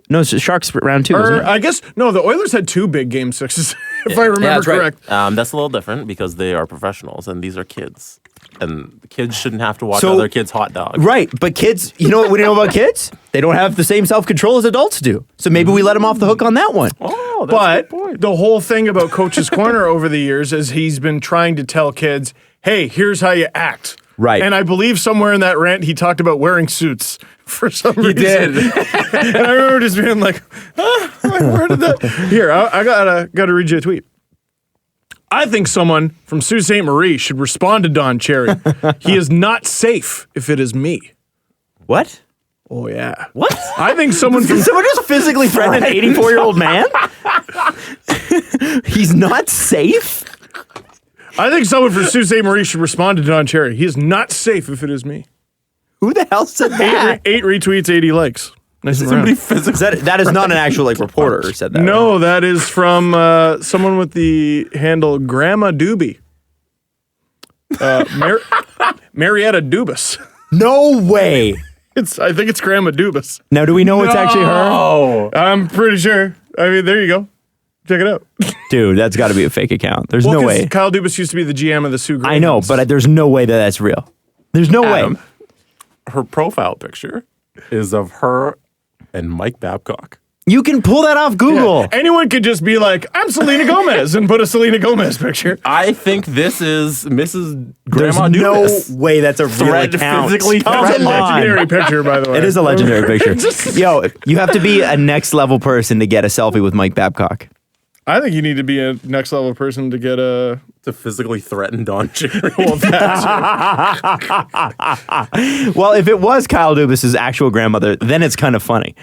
No, it's the Sharks round 2, wasn't Or it? I guess no, the Oilers had 2 big Game 6s, if I remember that's right. correct. That's a little different because they are professionals and these are kids. And kids shouldn't have to watch So- other kids' hot dogs. Right, but kids, you know what we know about kids? They don't have the same self-control as adults do. So maybe we let them off the hook on that one. Oh, that's a But good point. the whole thing about Coach's Corner over the years is he's been trying to tell kids, hey, here's how you act. Right. And I believe somewhere in that rant he talked about wearing suits for some reason. did. And I remember just being like, where did that? Here, I gotta read you a tweet. I think someone from Sault Ste. Marie should respond to Don Cherry. He is not safe if it is me. What? Oh, yeah. What? I think someone from Did someone just physically threaten an 84-year-old man? He's not safe? I think someone from Sault Ste. Marie should respond to Don Cherry. He is not safe if it is me. Who the hell said that? 8 retweets, 80 likes. Nice and Somebody round. physically. That is not an actual reporter who said that. No, that is from someone with the handle Grandma Doobie. Marietta Dubas. No way. I think it's Grandma Dubas. Now, do we know it's actually her? Oh. I'm pretty sure. I mean, there you go. Check it out. Dude, that's got to be a fake account. There's Well, no 'cause way. Kyle Dubas used to be the GM of the Sioux I know, Greyhounds. but there's no way that that's real. There's no Adam, way. her profile picture is of her and Mike Babcock. You can pull that off Google. Anyone could just be like, I'm Selena Gomez and put a Selena Gomez picture. I think this is Mrs. There's Grandma no Dubas. way that's a real Thread account. physically Come That's a on. legendary picture, by the way. It is a legendary picture. Yo, you have to be a next level person to get a selfie with Mike Babcock. I think you need to be a next level person to get a. To physically threaten Don Cherry. Well, that's Well, if it was Kyle Dubas' actual grandmother, then it's kind of funny.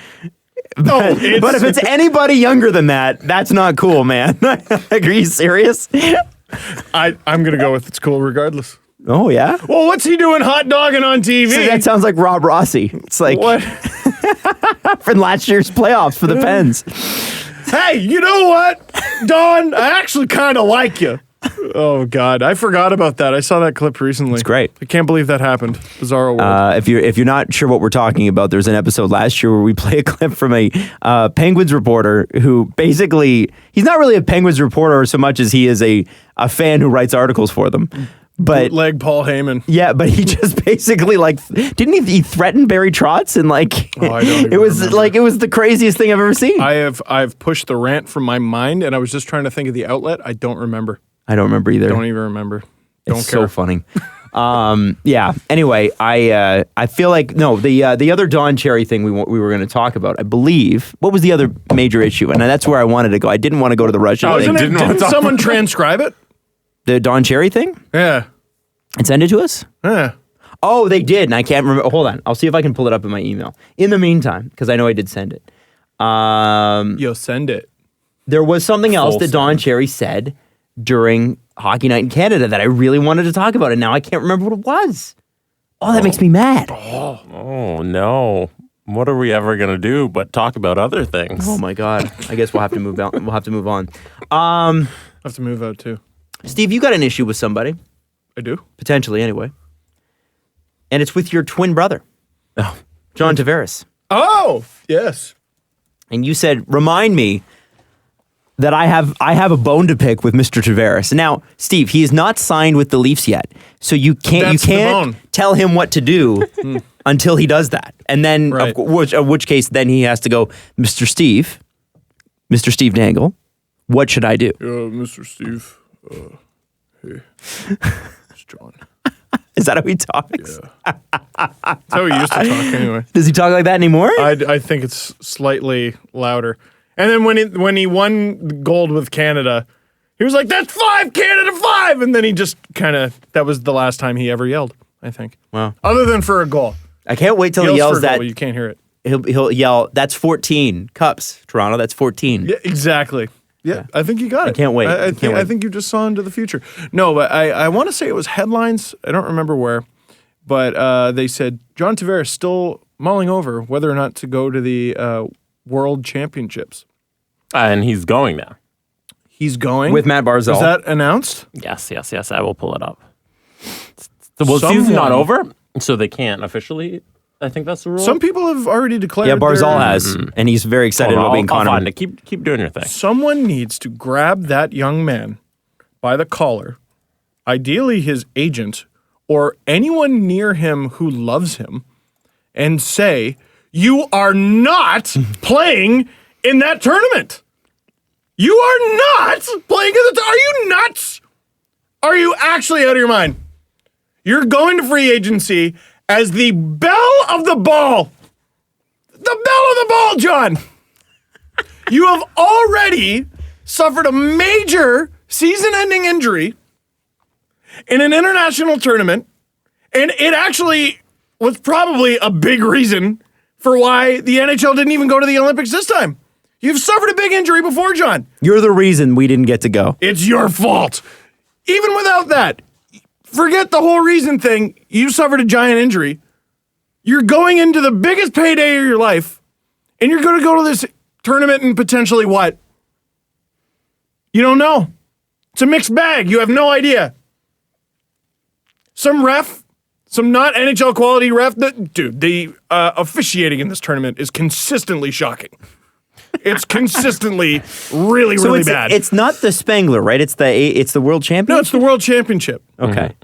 no, it's, But if it's anybody younger than that, that's not cool, man. Like, are you serious? I'm gonna go with it's cool regardless. Oh, yeah? Well, what's he doing hot dogging on TV? See, that sounds like Rob Rossi. It's like What? from last year's playoffs for the Pens. Hey, you know what, Don? I actually kind of like you. Oh God, I forgot about that. I saw that clip recently. It's great. I can't believe that happened. Bizarro world. If you're not sure what we're talking about, there's an episode last year where we play a clip from a Penguins reporter who basically, he's not really a Penguins reporter so much as he is a fan who writes articles for them. But Bootleg Paul Heyman. yeah, but he just basically didn't he threaten Barry Trotz and like Oh, I don't even it was remember. like it was the craziest thing I've ever seen. I've pushed the rant from my mind, and I was just trying to think of the outlet. I don't remember. I don't remember either. Don't even remember. Don't It's care. so funny. Yeah. Anyway, I feel like the other Don Cherry thing we were going to talk about. I believe what was the other major issue, and that's where I wanted to go. I didn't want to go to the Russian thing. Didn't someone transcribe it? The Don Cherry thing Yeah. and send it to us. Yeah. Oh, they did, and I can't remember. Hold on. I'll see if I can pull it up in my email. In the meantime, because I know I did send it. Yo, send it. There was something else Full that Don Cherry said during Hockey Night in Canada that I really wanted to talk about, and now I can't remember what it was. Oh, that makes me mad. Oh, no. What are we ever going to do but talk about other things? Oh, my God. I guess we'll have to move on. We'll have to move on. I have to move out too. Steve, you got an issue with somebody. I do. Potentially, anyway. And it's with your twin brother, John Tavares. Oh, yes. And you said, remind me that I have a bone to pick with Mr. Tavares. Now, Steve, he is not signed with the Leafs yet, so you can't tell him what to do until he does that. And then, Right. of which case, then he has to go, Mr. Steve Dangle, what should I do? Mr. Steve. Hey, it's John. Is that how he talks? Yeah. That's how he used to talk anyway. Does he talk like that anymore? I think it's slightly louder. And then when he won gold with Canada, he was like, "That's 5, Canada 5!" And then he just that was the last time he ever yelled, I think. Wow. Other than for a goal. I can't wait till he Yells for yells a goal, that. but you can't hear it. He'll yell, that's 14 cups, Toronto, that's 14. Yeah, exactly. Yeah, I think you got it. I can't wait. I Can't wait. think you just saw into the future. No, but I want to say it was headlines. I don't remember where, but they said John Tavares still mulling over whether or not to go to the World Championships. And he's going now. He's going With Matt Barzal. Is that announced? Yes. I will pull it up. So, well, the season's not over, so they can't officially. I think that's the rule. Some people have already declared. Yeah, Barzal their- has, and he's very excited about being I'll Connor. find it. Keep doing your thing. Someone needs to grab that young man by the collar, ideally his agent or anyone near him who loves him, and say, "You are not playing in that tournament. You are not playing in the. Are you nuts? Are you actually out of your mind? You're going to free agency as the belle of the ball. The belle of the ball, John. You have already suffered a major season-ending injury in an international tournament, and it actually was probably a big reason for why the NHL didn't even go to the Olympics this time. You've suffered a big injury before, John. You're the reason we didn't get to go. It's your fault. Even without that, forget the whole reason thing. You suffered a giant injury. You're going into the biggest payday of your life, and you're going to go to this tournament and potentially what? You don't know. It's a mixed bag. You have no idea. Some ref, some not NHL quality ref. The officiating in this tournament is consistently shocking. It's consistently really, So really it's, bad. it's not the Spangler, right? It's the World Championship? No, it's the World Championship, Okay.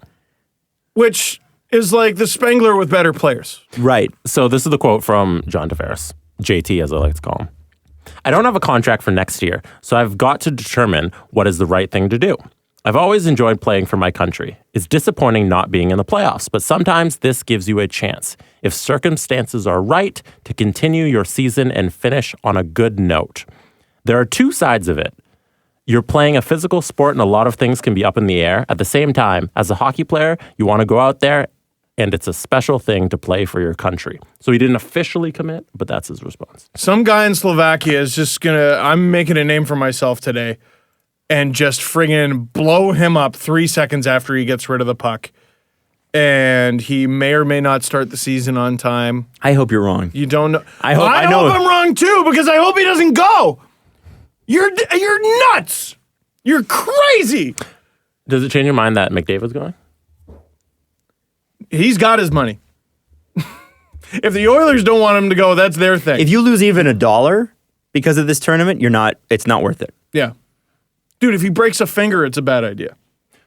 which is like the Spangler with better players. Right. So this is the quote from John Tavares, JT as I like to call him. I don't have a contract for next year, so I've got to determine what is the right thing to do. I've always enjoyed playing for my country. It's disappointing not being in the playoffs, but sometimes this gives you a chance, if circumstances are right, to continue your season and finish on a good note. There are two sides of it. You're playing a physical sport and a lot of things can be up in the air. At the same time, as a hockey player, you want to go out there and it's a special thing to play for your country. So he didn't officially commit, but that's his response. Some guy in Slovakia is just I'm making a name for myself today and just friggin' blow him up 3 seconds after he gets rid of the puck. And he may or may not start the season on time. I hope you're wrong. You don't know. I hope I'm wrong too, because I hope he doesn't go. You're nuts. You're crazy. Does it change your mind that McDavid's going? He's got his money. If the Oilers don't want him to go, that's their thing. If you lose even $1 because of this tournament, it's not worth it. Yeah. Dude, if he breaks a finger, it's a bad idea.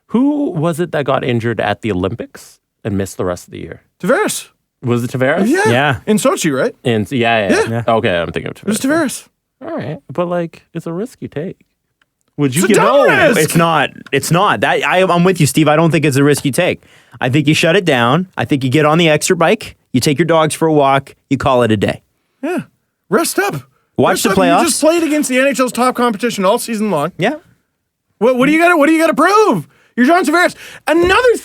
Who was it that got injured at the Olympics and missed the rest of the year? Tavares. Was it Tavares? Yeah. Yeah. In Sochi, right? Yeah. Okay, I'm thinking of Tavares. It was Tavares. All right, but it's a risk you take. Would you It's a give dumb risk. It's not. It's not. I'm with you, Steve. I don't think it's a risk you take. I think you shut it down. I think you get on the extra bike. You take your dogs for a walk. You call it a day. Yeah. Rest up. Watch Rest the up. playoffs. You just played against the NHL's top competition all season long. Yeah. What do you got to prove? You're John Tavares. Another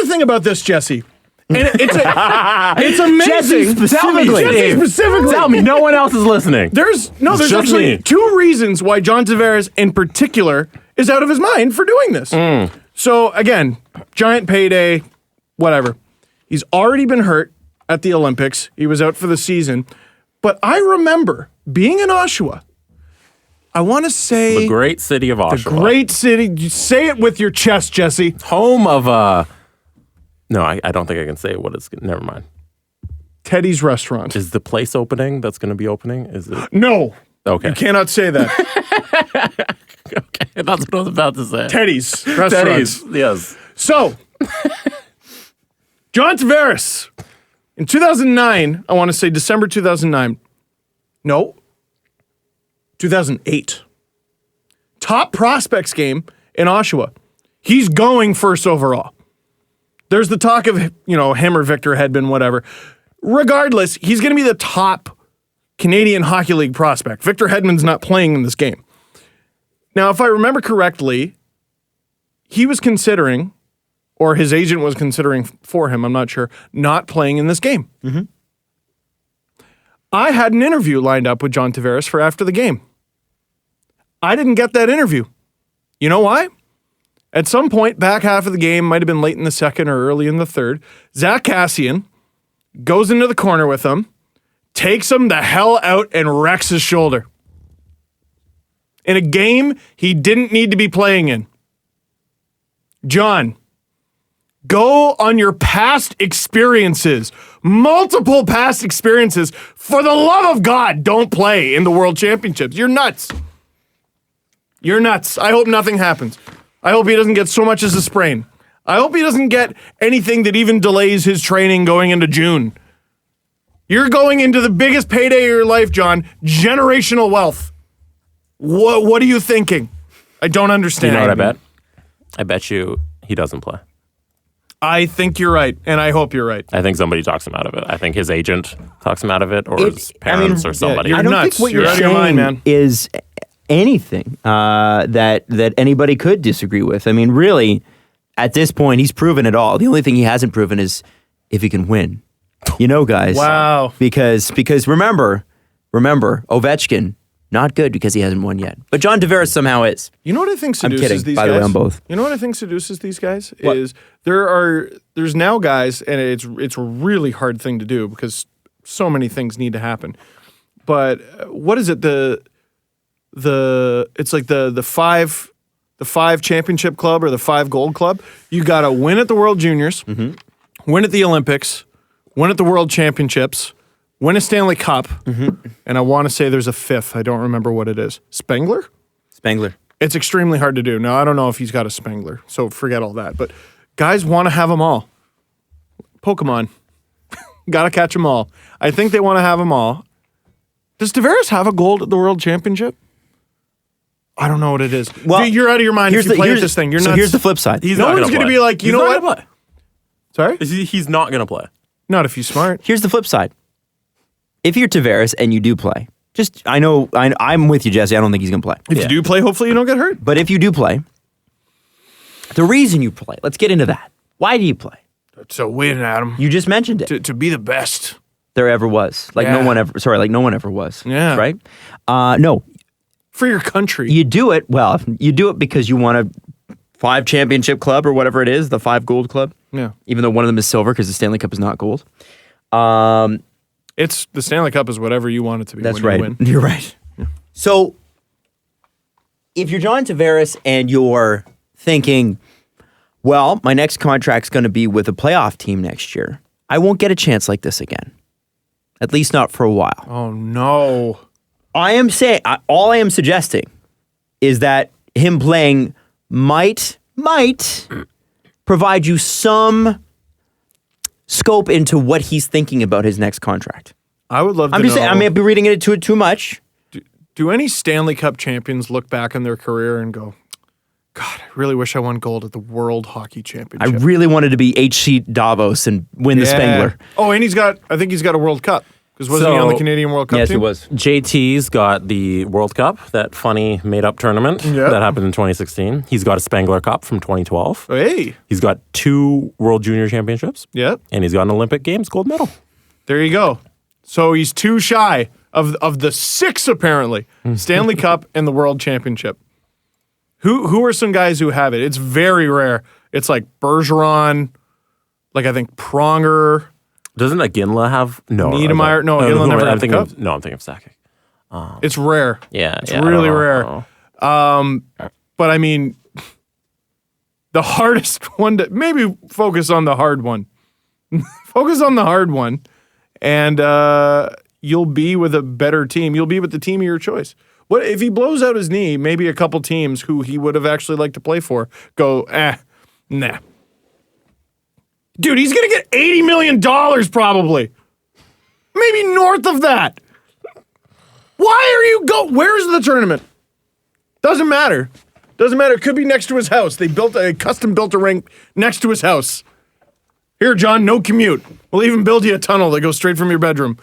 thing about this, Jesse, And it's amazing. Jesse specifically. Tell me, no one else is listening. There's just actually me. 2 reasons why John Tavares in particular is out of his mind for doing this. So again, giant payday, whatever. He's already been hurt at the Olympics. He was out for the season. But I remember being in Oshawa. I want to say The great city of Oshawa. the great city. You say it with your chest, Jesse. Home of No, I don't think I can say what it's. Never mind. Teddy's Restaurant. Is the place opening? That's going to be opening. Is it? No. Okay. You cannot say that. Okay, that's what I was about to say. Teddy's Restaurant. Teddy's, yes. So, John Tavares, in 2009, I want to say December 2009. No. 2008. Top prospects game in Oshawa. He's going first overall. There's the talk of, him or Victor Hedman, whatever. Regardless, he's going to be the top Canadian Hockey League prospect. Victor Hedman's not playing in this game. Now, if I remember correctly, he was considering, or his agent was considering for him, I'm not sure, not playing in this game. Mm-hmm. I had an interview lined up with John Tavares for after the game. I didn't get that interview. You know why? At some point, back half of the game, might have been late in the second or early in the third, Zach Kassian goes into the corner with him, takes him the hell out, and wrecks his shoulder. In a game he didn't need to be playing in. John, go on your past experiences, multiple past experiences. For the love of God, don't play in the World Championships. You're nuts. You're nuts. I hope nothing happens. I hope he doesn't get so much as a sprain. I hope he doesn't get anything that even delays his training going into June. You're going into the biggest payday of your life, John. Generational wealth. What are you thinking? I don't understand. You know what I bet? I bet you he doesn't play. I think you're right, and I hope you're right. I think somebody talks him out of it. I think his agent talks him out of it, or his parents, or somebody. you're I don't nuts. think what You're you're out of your mind, saying man. is anything that anybody could disagree with. I mean, really, at this point, he's proven it all. The only thing he hasn't proven is if he can win. Guys. Wow. Because remember, Ovechkin, not good because he hasn't won yet. But John Tavares somehow is. You know what I think seduces kidding, these by guys? the way, on both. You know what I think seduces these guys? What? Is there's now guys, and it's a really hard thing to do because so many things need to happen. But what is it? It's like the five championship club or the 5 gold club. You got to win at the World Juniors, win at the Olympics, win at the World Championships, win a Stanley Cup, and I want to say there's a 5th. I don't remember what it is. Spengler? It's extremely hard to do. Now, I don't know if he's got a Spengler, so forget all that. But guys want to have them all. Pokemon. Got to catch them all. I think they want to have them all. Does Tavares have a gold at the World Championship? I don't know what it is. Well, Dude, you're out of your mind if you play with this thing. You're so nuts. here's the flip side. No one's going to be like, you know what? Play. Sorry? He's not going to play. Not if he's smart. Here's the flip side. If you're Tavares and you do play, I'm with you, Jesse. I don't think he's going to play. If you do play, hopefully you don't get hurt. But if you do play, the reason you play, let's get into that. Why do you play? To win, Adam. You just mentioned it. To be the best. There ever was. No one ever was. Yeah. Right? No. For your country. You do it, you do it because you want a 5 championship club or whatever it is, the 5 gold club. Yeah. Even though one of them is silver because the Stanley Cup is not gold. It's the Stanley Cup is whatever you want it to be. That's when right. You win. You're right. Yeah. So, if you're John Tavares and you're thinking, well, my next contract's going to be with a playoff team next year, I won't get a chance like this again. At least not for a while. Oh, no. All I am suggesting is that him playing might provide you some scope into what he's thinking about his next contract. I would love to I'm just know. saying, I may be reading into it too much. Do any Stanley Cup champions look back on their career and go, God, I really wish I won gold at the World Hockey Championship. I really wanted to be HC Davos and win the Spengler. Oh, and I think he's got a World Cup. Because wasn't he on the Canadian World Cup Yes, team? he was. JT's got the World Cup, that funny made-up tournament that happened in 2016. He's got a Spangler Cup from 2012. Hey. He's got 2 World Junior Championships. Yep. And he's got an Olympic Games gold medal. There you go. So he's 2 shy of the 6, apparently. Stanley Cup and the World Championship. Who are some guys who have it? It's very rare. It's like Bergeron, like I think Pronger. Doesn't Iginla have... No. Niedermeyer? No, Iginla never had the cup. I'm thinking of Sakic. It's rare. Yeah. It's really rare. But I mean, the hardest one to... Maybe focus on the hard one. Focus on the hard one. And you'll be with a better team. You'll be with the team of your choice. What if he blows out his knee? Maybe a couple teams who he would have actually liked to play for go, nah. Dude, he's gonna get $80 million probably, maybe north of that. Why are you Where's the tournament? Doesn't matter. Could be next to his house. They custom built a rink next to his house. Here, John, no commute. We'll even build you a tunnel that goes straight from your bedroom.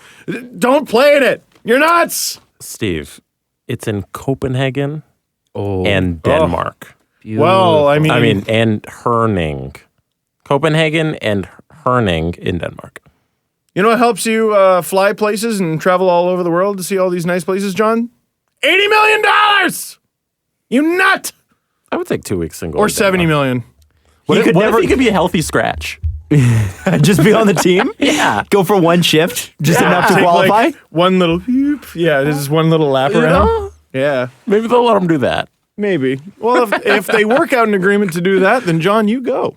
Don't play in it. You're nuts. Steve, it's in Copenhagen and Denmark. Well, I mean, and Herning. Copenhagen and Herning in Denmark. You know what helps you fly places and travel all over the world to see all these nice places, John? $80 million! You nut! I would take 2 weeks single. Or $70 million. What if he could be a healthy scratch? Just be on the team? Yeah. Go for one shift, just enough to Take, qualify? like, one little, this is one little lap around. know? Yeah, Maybe they'll let him do that. maybe. Well, if they work out an agreement to do that, then John, you go.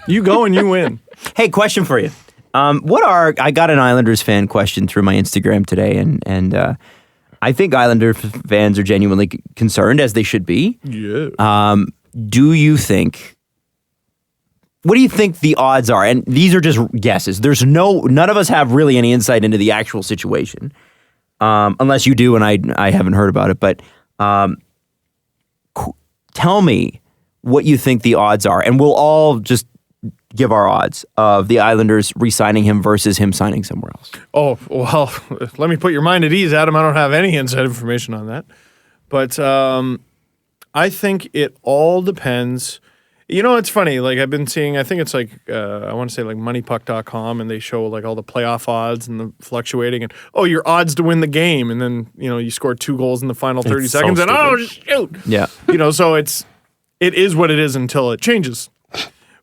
You go and you win. Hey, question for you. I got an Islanders fan question through my Instagram today, and I think Islander fans are genuinely concerned, as they should be. Yeah. What do you think the odds are? And these are just guesses. None of us have really any insight into the actual situation, unless you do, and I haven't heard about it. But tell me what you think the odds are, and we'll all just give our odds of the Islanders re-signing him versus him signing somewhere else. Oh, well, let me put your mind at ease, Adam. I don't have any inside information on that. But I think it all depends. You know, it's funny. Like, I've been seeing, I think it's like, I want to say like moneypuck.com, and they show like all the playoff odds and the fluctuating, and your odds to win the game. And then, you score 2 goals in the final 30 It's so seconds, and stupid. shoot. Yeah. So it is what it is until it changes.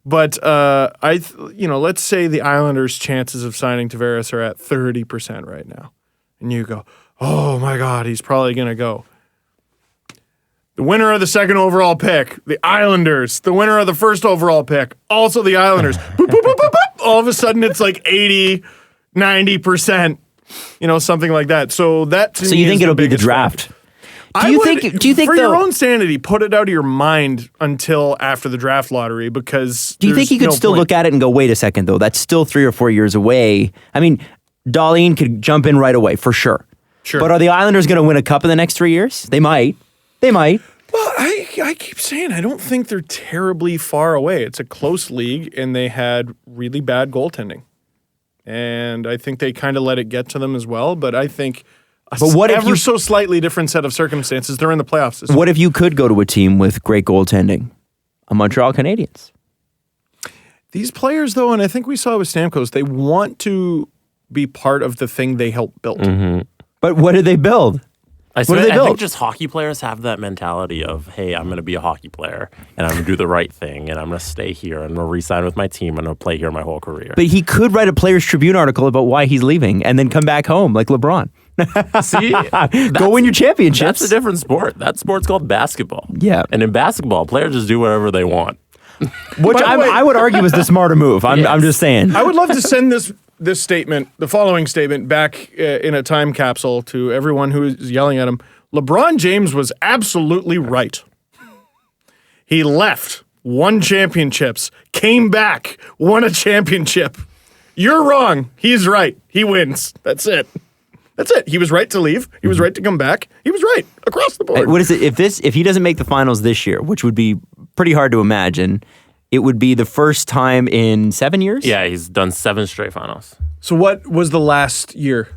But let's say the Islanders' chances of signing Tavares are at 30% right now. And you go, oh my God, he's probably going to go. The winner of the 2nd overall pick, the Islanders. The winner of the 1st overall pick, also the Islanders. Boop, boop, boop, boop, boop. All of a sudden it's like 80, 90%, something like that. So that to So me you think is it'll be the biggest draft? factor. Do you think for though, your own sanity, put it out of your mind until after the draft lottery, because do you think you could still look at it and go, wait a second though, that's still 3 or 4 years away? I mean, Darlene could jump in right away for sure. Sure. But are the Islanders going to win a cup in the next 3 years? They might. Well, I keep saying I don't think they're terribly far away. It's a close league, and they had really bad goaltending. And I think they kind of let it get to them as well, but I think so slightly different set of circumstances. They're in the playoffs this year. What if you could go to a team with great goaltending? A Montreal Canadiens. These players, though, and I think we saw with Stamkos, they want to be part of the thing they helped build. Mm-hmm. But what did they build? I What do they build? think just hockey players have that mentality of, hey, I'm going to be a hockey player, and I'm going to do the right thing, and I'm going to stay here, and I'm going to re-sign with my team, and I'm going to play here my whole career. But he could write a Players Tribune article about why he's leaving and then come back home like LeBron. See? Go win your championships. That's a different sport. That sport's called basketball. Yeah. And in basketball, players just do whatever they want. Which By the way- I would argue is the smarter move. I'm Yes. just saying. I would love to send this statement, the following statement, back in a time capsule to everyone who is yelling at him. LeBron James was absolutely right. He left, won championships, came back, won a championship. You're wrong. He's right. He wins. That's it. That's it. He was right to leave. He was right to come back. He was right across the board. What is it? If he doesn't make the finals this year, which would be pretty hard to imagine, it would be the first time in 7 years? Yeah, he's done 7 straight finals. So what was the last year?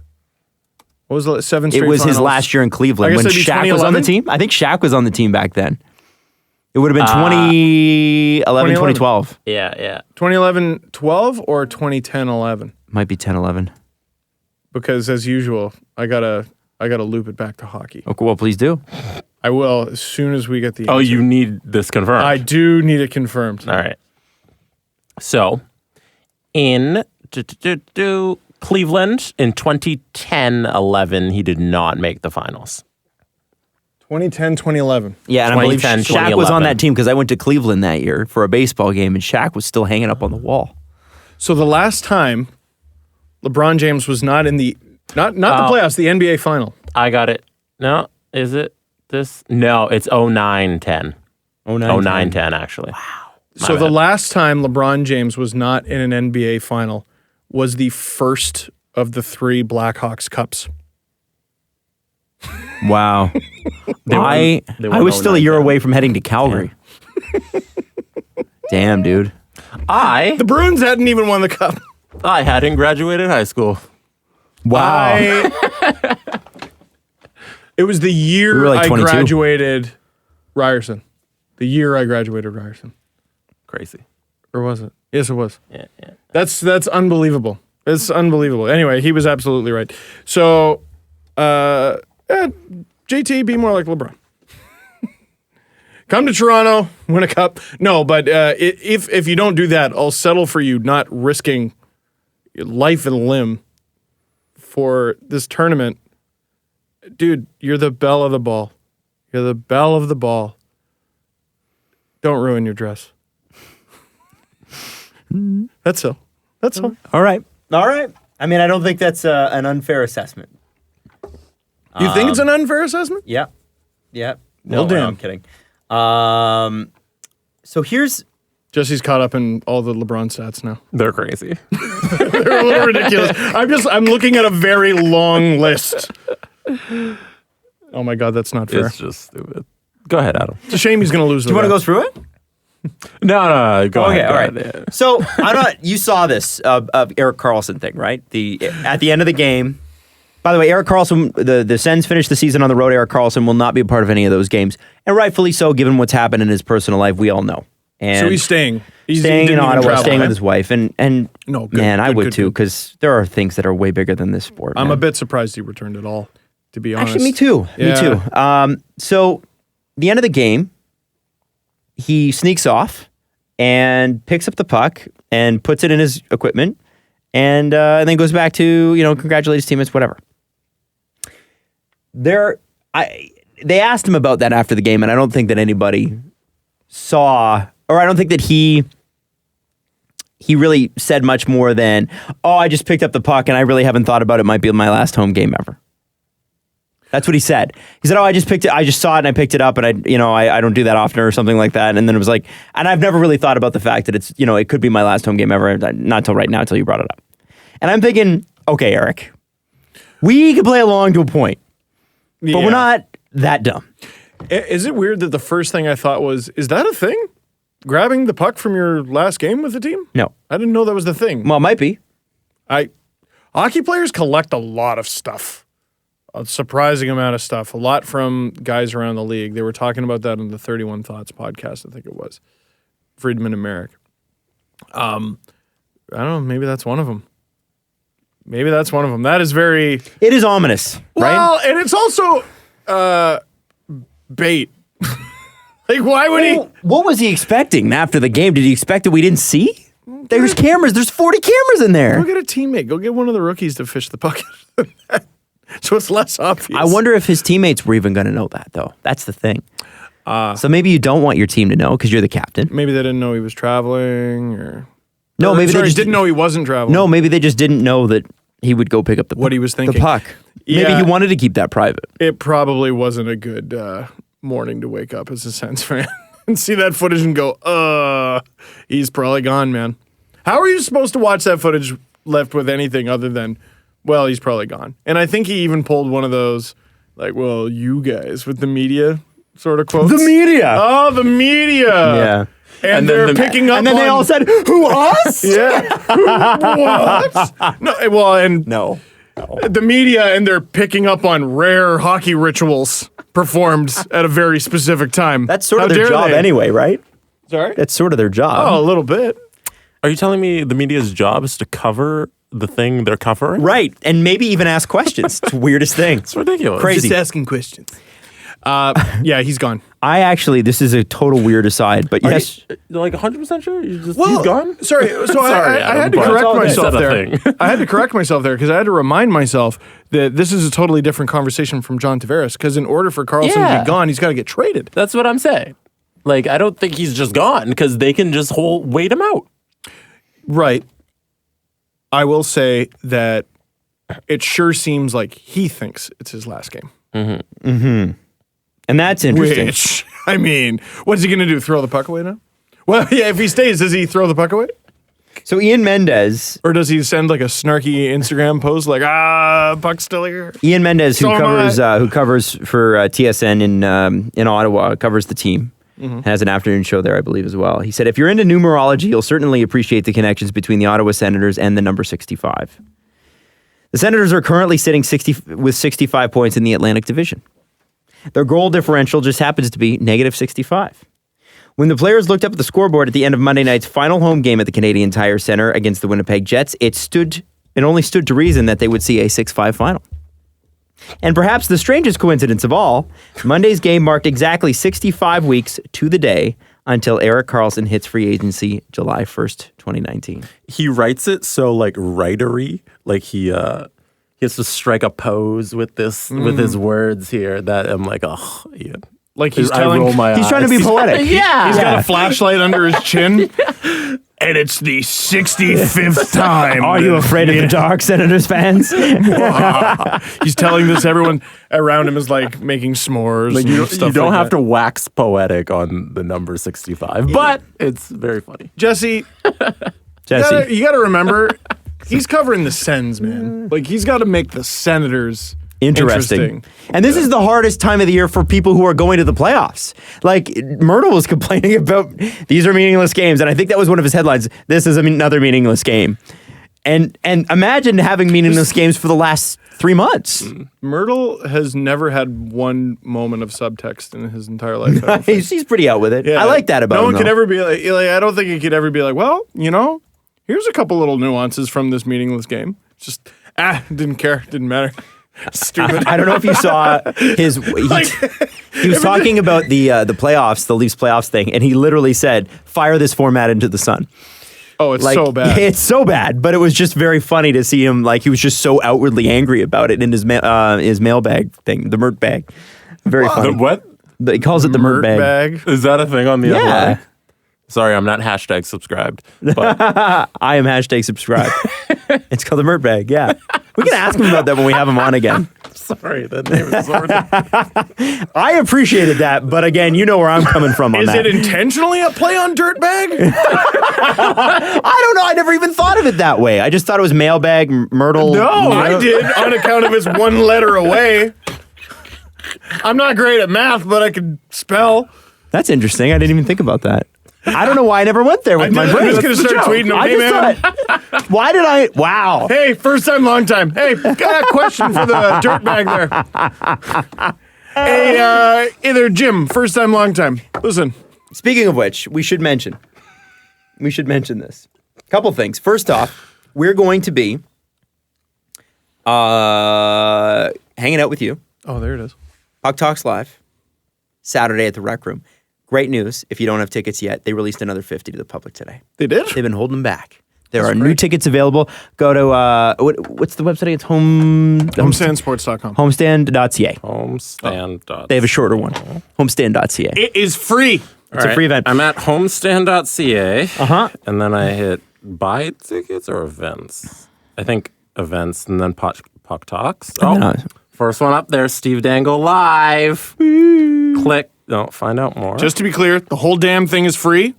What was the 7 straight It was his finals? last year in Cleveland I when guess it'd be Shaq was on the 2011? team. I think Shaq was on the team back then. It would have been 2011, 2012. Yeah. 2011-12 or 2010-11? Might be 10-11. Because as usual, I gotta loop it back to hockey. Okay, well, please do. I will as soon as we get the answer. Oh, you need this confirmed. I do need it confirmed. All right. So, in Cleveland in 2010-11, he did not make the finals. 2010-2011. Yeah, and I believe 2010, Shaq was on 2011. that team because I went to Cleveland that year for a baseball game, and Shaq was still hanging up on the wall. So the last time LeBron James was not in the not the playoffs, the NBA final. I got it. No, is it this? No, it's 09-10. 09-10, actually. Wow. So the last time LeBron James was not in an NBA final was the first of the 3 Blackhawks Cups. Wow. They I won was still a year 09-10. away from heading to Calgary. Damn, dude. The Bruins hadn't even won the cup. I hadn't graduated high school. Wow. It was the year We were like I 22. graduated Ryerson. The year I graduated Ryerson. Crazy. Or was it? Yes, it was. Yeah. That's unbelievable. It's unbelievable. Anyway, he was absolutely right. So, JT, be more like LeBron. Come to Toronto, win a cup. No, but if you don't do that, I'll settle for you not risking life and limb for this tournament. Dude, you're the belle of the ball. You're the belle of the ball. Don't ruin your dress. That's all. That's all. All right. I mean, I don't think that's an unfair assessment. You think it's an unfair assessment? Yeah. Well, No, damn. I'm kidding. So here's Jesse's caught up in all the LeBron stats now. They're crazy. They're a little ridiculous. I'm looking at a very long list. Oh my God, that's not fair. It's just stupid. Go ahead, Adam. It's a shame he's going to lose. Do you want to go through it? No. Go Okay, ahead. all go right. ahead, yeah. So I don't. You saw this Erik Karlsson thing, right? At the end of the game. By the way, Erik Karlsson, the Sens finished the season on the road. Erik Karlsson will not be a part of any of those games, and rightfully so, given what's happened in his personal life. We all know. And So he's staying. He staying didn't in even Ottawa, travel, staying right? with his wife, and No, good, man, I good, would good, too, good. because there are things that are way bigger than this sport. I'm man. a bit surprised he returned at all, to be honest. Actually, me too. Yeah. Me too. So, the end of the game, he sneaks off and picks up the puck and puts it in his equipment, and then goes back to congratulate his teammates, whatever. They asked him about that after the game, and I don't think that anybody saw, or I don't think that he really said much more than, "Oh, I just picked up the puck and I really haven't thought about it. Might be my last home game ever." That's what he said. He said, "Oh, I just saw it and I picked it up, and I don't do that often," or something like that. And then it was like, and I've never really thought about the fact that it's it could be my last home game ever. Not till right now, till you brought it up. And I'm thinking, okay, Erik, we can play along to a point. But we're not that dumb. Is it weird that the first thing I thought was, is that a thing? Grabbing the puck from your last game with the team? No. I didn't know that was the thing. Well, it might be. Hockey players collect a lot of stuff. A surprising amount of stuff. A lot from guys around the league. They were talking about that on the 31 Thoughts podcast, I think it was. Friedman and Merrick. I don't know. Maybe that's one of them. That is very... It is ominous, right? Well, and it's also bait. Like, why would he... What was he expecting after the game? Did he expect that we didn't see? There's cameras. There's 40 cameras in there. Go get a teammate. Go get one of the rookies to fish the puck. So it's less obvious. I wonder if his teammates were even going to know that, though. That's the thing. So maybe you don't want your team to know because you're the captain. Maybe they didn't know he was traveling, or... No, maybe Sorry, they just didn't know he wasn't traveling. No, maybe they just didn't know that he would go pick up What he was the thinking. puck. Maybe Yeah. he wanted to keep that private. It probably wasn't a good morning to wake up as a Sens fan and see that footage and go, he's probably gone, man. How are you supposed to watch that footage left with anything other than, well, he's probably gone? And I think he even pulled one of those, like, well, you guys with the media sort of quotes. The media. Oh, the media. Yeah. And they're picking up And then they on- all said, "Who, us?" Yeah. What? No, well, and No. the media and they're picking up on rare hockey rituals performed at a very specific time. That's sort of How their dare job they? anyway, right? Sorry? That's sort of their job. Oh, a little bit. Are you telling me the media's job is to cover the thing they're covering? Right. And maybe even ask questions. It's the weirdest thing. It's ridiculous. Crazy. Just asking questions. Yeah, he's gone. This is a total weird aside, but yes. You're like 100% sure? He's gone? Sorry. So Sorry, I had to Adam, but correct it's myself all there. good. I had to correct myself there because I had to remind myself that this is a totally different conversation from John Tavares. Because in order for Carlson to Yeah. be gone, he's got to get traded. That's what I'm saying. Like, I don't think he's just gone because they can just wait him out. Right. I will say that it sure seems like he thinks it's his last game. And that's interesting. Which, I mean, what's he going to do? Throw the puck away now? Well, yeah, if he stays, does he throw the puck away? So Ian Mendez, Or does he send like a snarky Instagram post like, puck's still here? Ian Mendez, who So am who covers for TSN in Ottawa, covers the team. Has an afternoon show there, I believe, as well. He said, if you're into numerology, you'll certainly appreciate the connections between the Ottawa Senators and the number 65. The Senators are currently sitting with 65 points in the Atlantic Division. Their goal differential just happens to be negative 65. When the players looked up at the scoreboard at the end of Monday night's final home game at the Canadian Tire Centre against the Winnipeg Jets, it only stood to reason that they would see a 6-5 final. And perhaps the strangest coincidence of all, Monday's game marked exactly 65 weeks to the day until Erik Karlsson hits free agency July 1st, 2019. He writes it so, like, writery. Like, he has to strike a pose with with his words here that I'm like, oh, Ian. Like he's I roll my He's trying to be eyes. poetic. Yeah. He's got a flashlight under his chin. And it's the 65th time. Are you afraid of the dark, Senators fans? He's telling this, everyone around him is like making s'mores. Like, and you stuff don't like have that. to wax poetic on the number 65, but it's very funny. Jesse, Jesse. you got to remember, he's covering the Sens, man. Like, he's got to make the Senators Interesting. And this is the hardest time of the year for people who are going to the playoffs. Like, Myrtle was complaining about these are meaningless games, and I think that was one of his headlines. This is another meaningless game. And imagine having meaningless games for the last 3 months. Myrtle has never had one moment of subtext in his entire life. I don't think. He's pretty out with it. Yeah. I like that about no him. one could though. ever be like, I don't think he could ever be like, well, here's a couple little nuances from this meaningless game. Just, didn't care, didn't matter. Stupid. I don't know if you saw his. He was talking about the playoffs, the Leafs playoffs thing, and he literally said, "Fire this format into the sun." Oh, it's so bad. It's so bad, but it was just very funny to see him. Like, he was just so outwardly angry about it in his mailbag thing, the Mert bag. Very funny. The what? He calls it the Mert bag. Is that a thing on the Yeah. other line? Sorry, I'm not hashtag subscribed. But I am hashtag subscribe. It's called the Mert bag. Yeah, we can ask him about that when we have him on again. sorry, that name is sorted. I appreciated that, but again, you know where I'm coming from on Is that. it intentionally a play on dirtbag? I don't know. I never even thought of it that way. I just thought it was mailbag, Myrtle. No, I did on account of his one letter away. I'm not great at math, but I can spell. That's interesting. I didn't even think about that. I don't know why I never went there with my I'm brain. just going to start tweeting him. I Hey, man. just thought, why did I? Wow. Hey, first time, long time. Hey, got a question for the dirtbag there. Hey, either Jim, first time, long time. Listen. Speaking of which, we should mention this. Couple things. First off, we're going to be hanging out with you. Oh, there it is. Puck Talks Live, Saturday at the Rec Room. Great news. If you don't have tickets yet, they released another 50 to the public today. They did? They've been holding them back. There are new tickets available. Go to, what's the website? It's Homestandsports.com. homestand.ca. Homestand. They have a shorter one. Homestand.ca. It is free. It's a free event. I'm at homestand.ca. Uh-huh. And then I hit buy tickets or events. I think events and then Puck Talks. Oh, first one up there, Steve Dangle live. Click. Don't find out more. Just to be clear, the whole damn thing is free.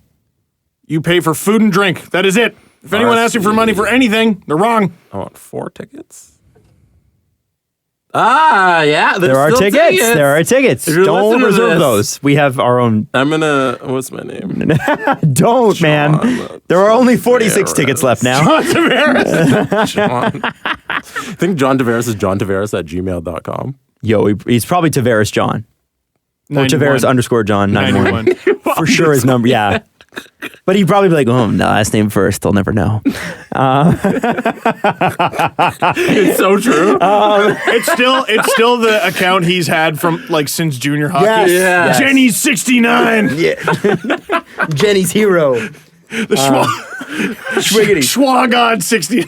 You pay for food and drink. That is it. If anyone asks you for money for anything, they're wrong. I want 4 tickets. Yeah. There are tickets. There are tickets. If you're Don't listening to reserve this- those. We have our own. I'm gonna. What's my name? Don't, man. There are only 46 Tavares. tickets left now. John. I think John Tavares is johntavares@gmail.com. Yo, he's probably Tavares John. Or 91. Tavares _John 91. 91. For sure his number, yeah. But he'd probably be like, oh, no, last name first. They'll never know. It's so true. It's still the account he's had from like since junior hockey. Yes. Yes. Jenny's 69. Yeah. Jenny's hero. The Schwiggity. ShwahGod 69.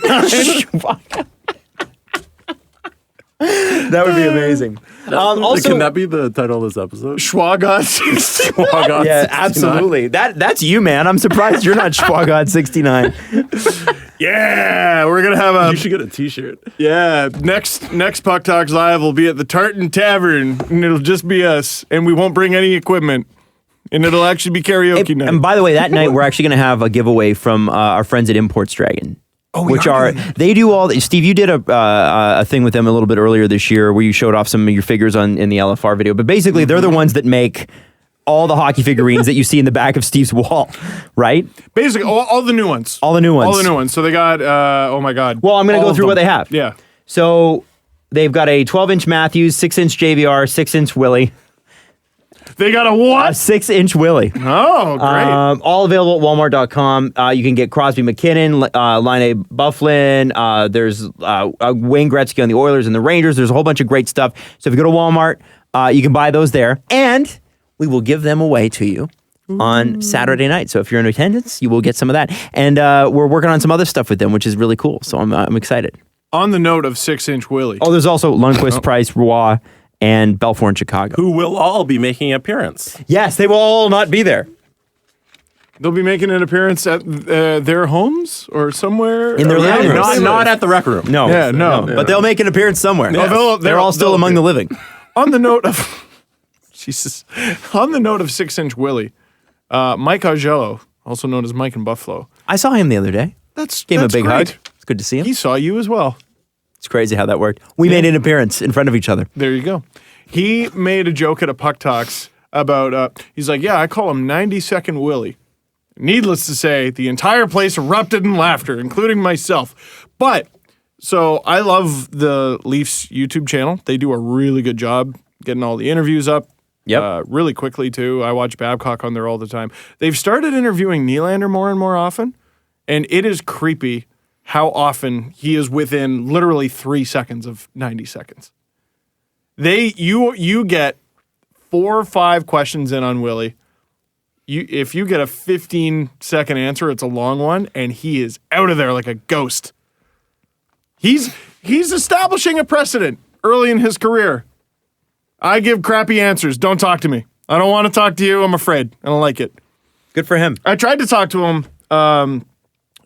That would be amazing. Also, Can that be the title of this episode? ShwahGod 69. yeah, absolutely. That's you, man. I'm surprised you're not ShwahGod 69. Yeah, we're gonna have You should get a T-shirt. next Puck Talks Live will be at the Tartan Tavern, and it'll just be us, and we won't bring any equipment, and it'll actually be karaoke night. And by the way, that night we're actually going to have a giveaway from our friends at Imports Dragon. They do all. Steve, you did a thing with them a little bit earlier this year where you showed off some of your figures in the LFR video. But basically, they're the ones that make all the hockey figurines that you see in the back of Steve's wall, right? Basically, all the new ones. All the new ones. All the new ones. So they got, oh my God. Well, I'm going to All go of through them. what they have. Yeah. So they've got a 12-inch Matthews, 6-inch JVR, 6-inch Willie, They got a a what? 6-inch Willie. Oh, great. All available at Walmart.com. You can get Crosby McKinnon, Line Bufflin. There's Wayne Gretzky on the Oilers and the Rangers. There's a whole bunch of great stuff. So if you go to Walmart, you can buy those there. And we will give them away to you on Saturday night. So if you're in attendance, you will get some of that. And we're working on some other stuff with them, which is really cool. So I'm excited. On the note of 6-inch Willie. Oh, there's also Lundqvist, Price, Roy, and Belfour in Chicago. Who will all be making an appearance? Yes, they will all not be there. They'll be making an appearance at their homes or somewhere. In their around living where rooms. they Not live. at the rec room. No. Yeah, no. But they'll make an appearance somewhere. Oh, They're all still they'll among be. the living. On the note of Jesus, on the note of 6-inch Willie, Mike Augello, also known as Mike in Buffalo, I saw him the other day. Gave him a big great. hug. It's good to see him. He saw you as well. It's crazy how that worked. We made an appearance in front of each other. There you go. He made a joke at a Puck Talks about, he's like, yeah, I call him 90-second Willie. Needless to say, the entire place erupted in laughter, including myself. But, so I love the Leafs YouTube channel. They do a really good job getting all the interviews up. Yep. Really quickly, too. I watch Babcock on there all the time. They've started interviewing Nylander more and more often, and it is creepy how often he is within literally 3 seconds of 90 seconds. You get 4 or 5 questions in on Willie. If you get a 15-second answer, it's a long one, and he is out of there like a ghost. He's establishing a precedent early in his career. I give crappy answers. Don't talk to me. I don't want to talk to you. I'm afraid. I don't like it. Good for him. I tried to talk to him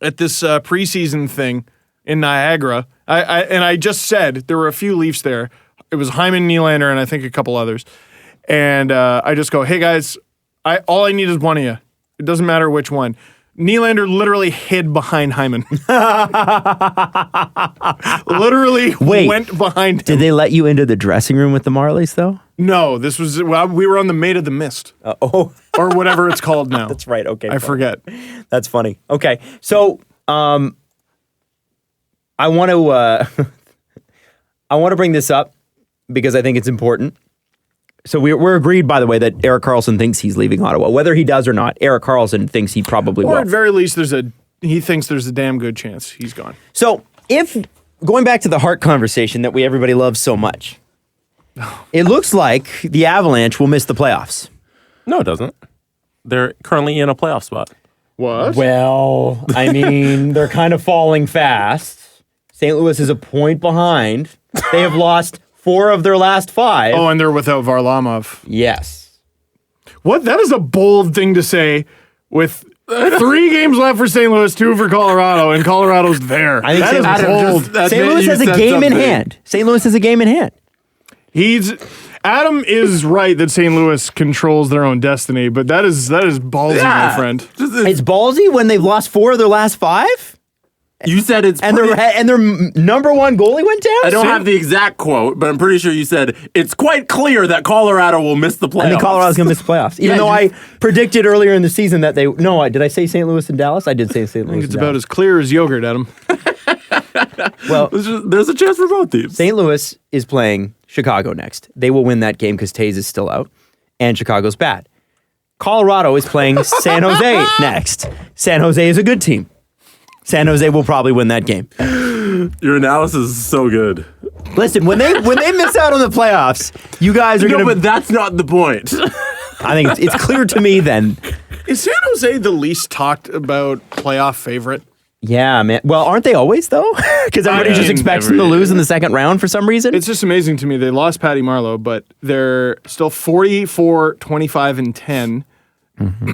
at this preseason thing in Niagara. I just said there were a few Leafs there. It was Hyman, Nylander, and I think a couple others. And I just go, hey guys, all I need is one of you. It doesn't matter which one. Nylander literally hid behind Hyman. Literally went behind him. Did they let you into the dressing room with the Marlies, though? No, we were on the Maid of the Mist. Oh. Or whatever it's called now. That's right. Okay. I forget. That's funny. Okay. So, I want to bring this up because I think it's important. So we're agreed, by the way, that Erik Karlsson thinks he's leaving Ottawa. Whether he does or not, Erik Karlsson thinks he probably Or will. at very least, he thinks there's a damn good chance he's gone. So going back to the Hart conversation that everybody loves so much, it looks like the Avalanche will miss the playoffs. No, it doesn't. They're currently in a playoff spot. What? Well, I mean, they're kind of falling fast. St. Louis is a point behind. They have lost 4 of their last 5. Oh, and they're without Varlamov. Yes. What? That is a bold thing to say with 3 games left for St. Louis, 2 for Colorado, and Colorado's there. I think that is St. bold. St. Louis has a game in hand. St. Louis has a game in hand. Adam is right that St. Louis controls their own destiny, but that is ballsy, my friend. It's ballsy when they've lost 4 of their last 5? You said it's and their number one goalie went down? I don't have the exact quote, but I'm pretty sure you said it's quite clear that Colorado will miss the playoffs. I think Colorado's going to miss the playoffs. Even though I predicted earlier in the season that did I say St. Louis and Dallas? I did say St. Louis. I think it's about as clear as yogurt, Adam. Well, there's a chance for both teams. St. Louis is playing Chicago next. They will win that game because Taze is still out, and Chicago's bad. Colorado is playing San Jose next. San Jose is a good team. San Jose will probably win that game. Your analysis is so good. Listen, when they miss out on the playoffs, you guys are going to... No, but that's not the point. I think it's clear to me then. Is San Jose the least talked about playoff favorite? Yeah, man. Well, aren't they always, though? Because everybody just expects them to lose in the second round for some reason. It's just amazing to me. They lost Patty Marleau, but they're still 44, 25, and 10.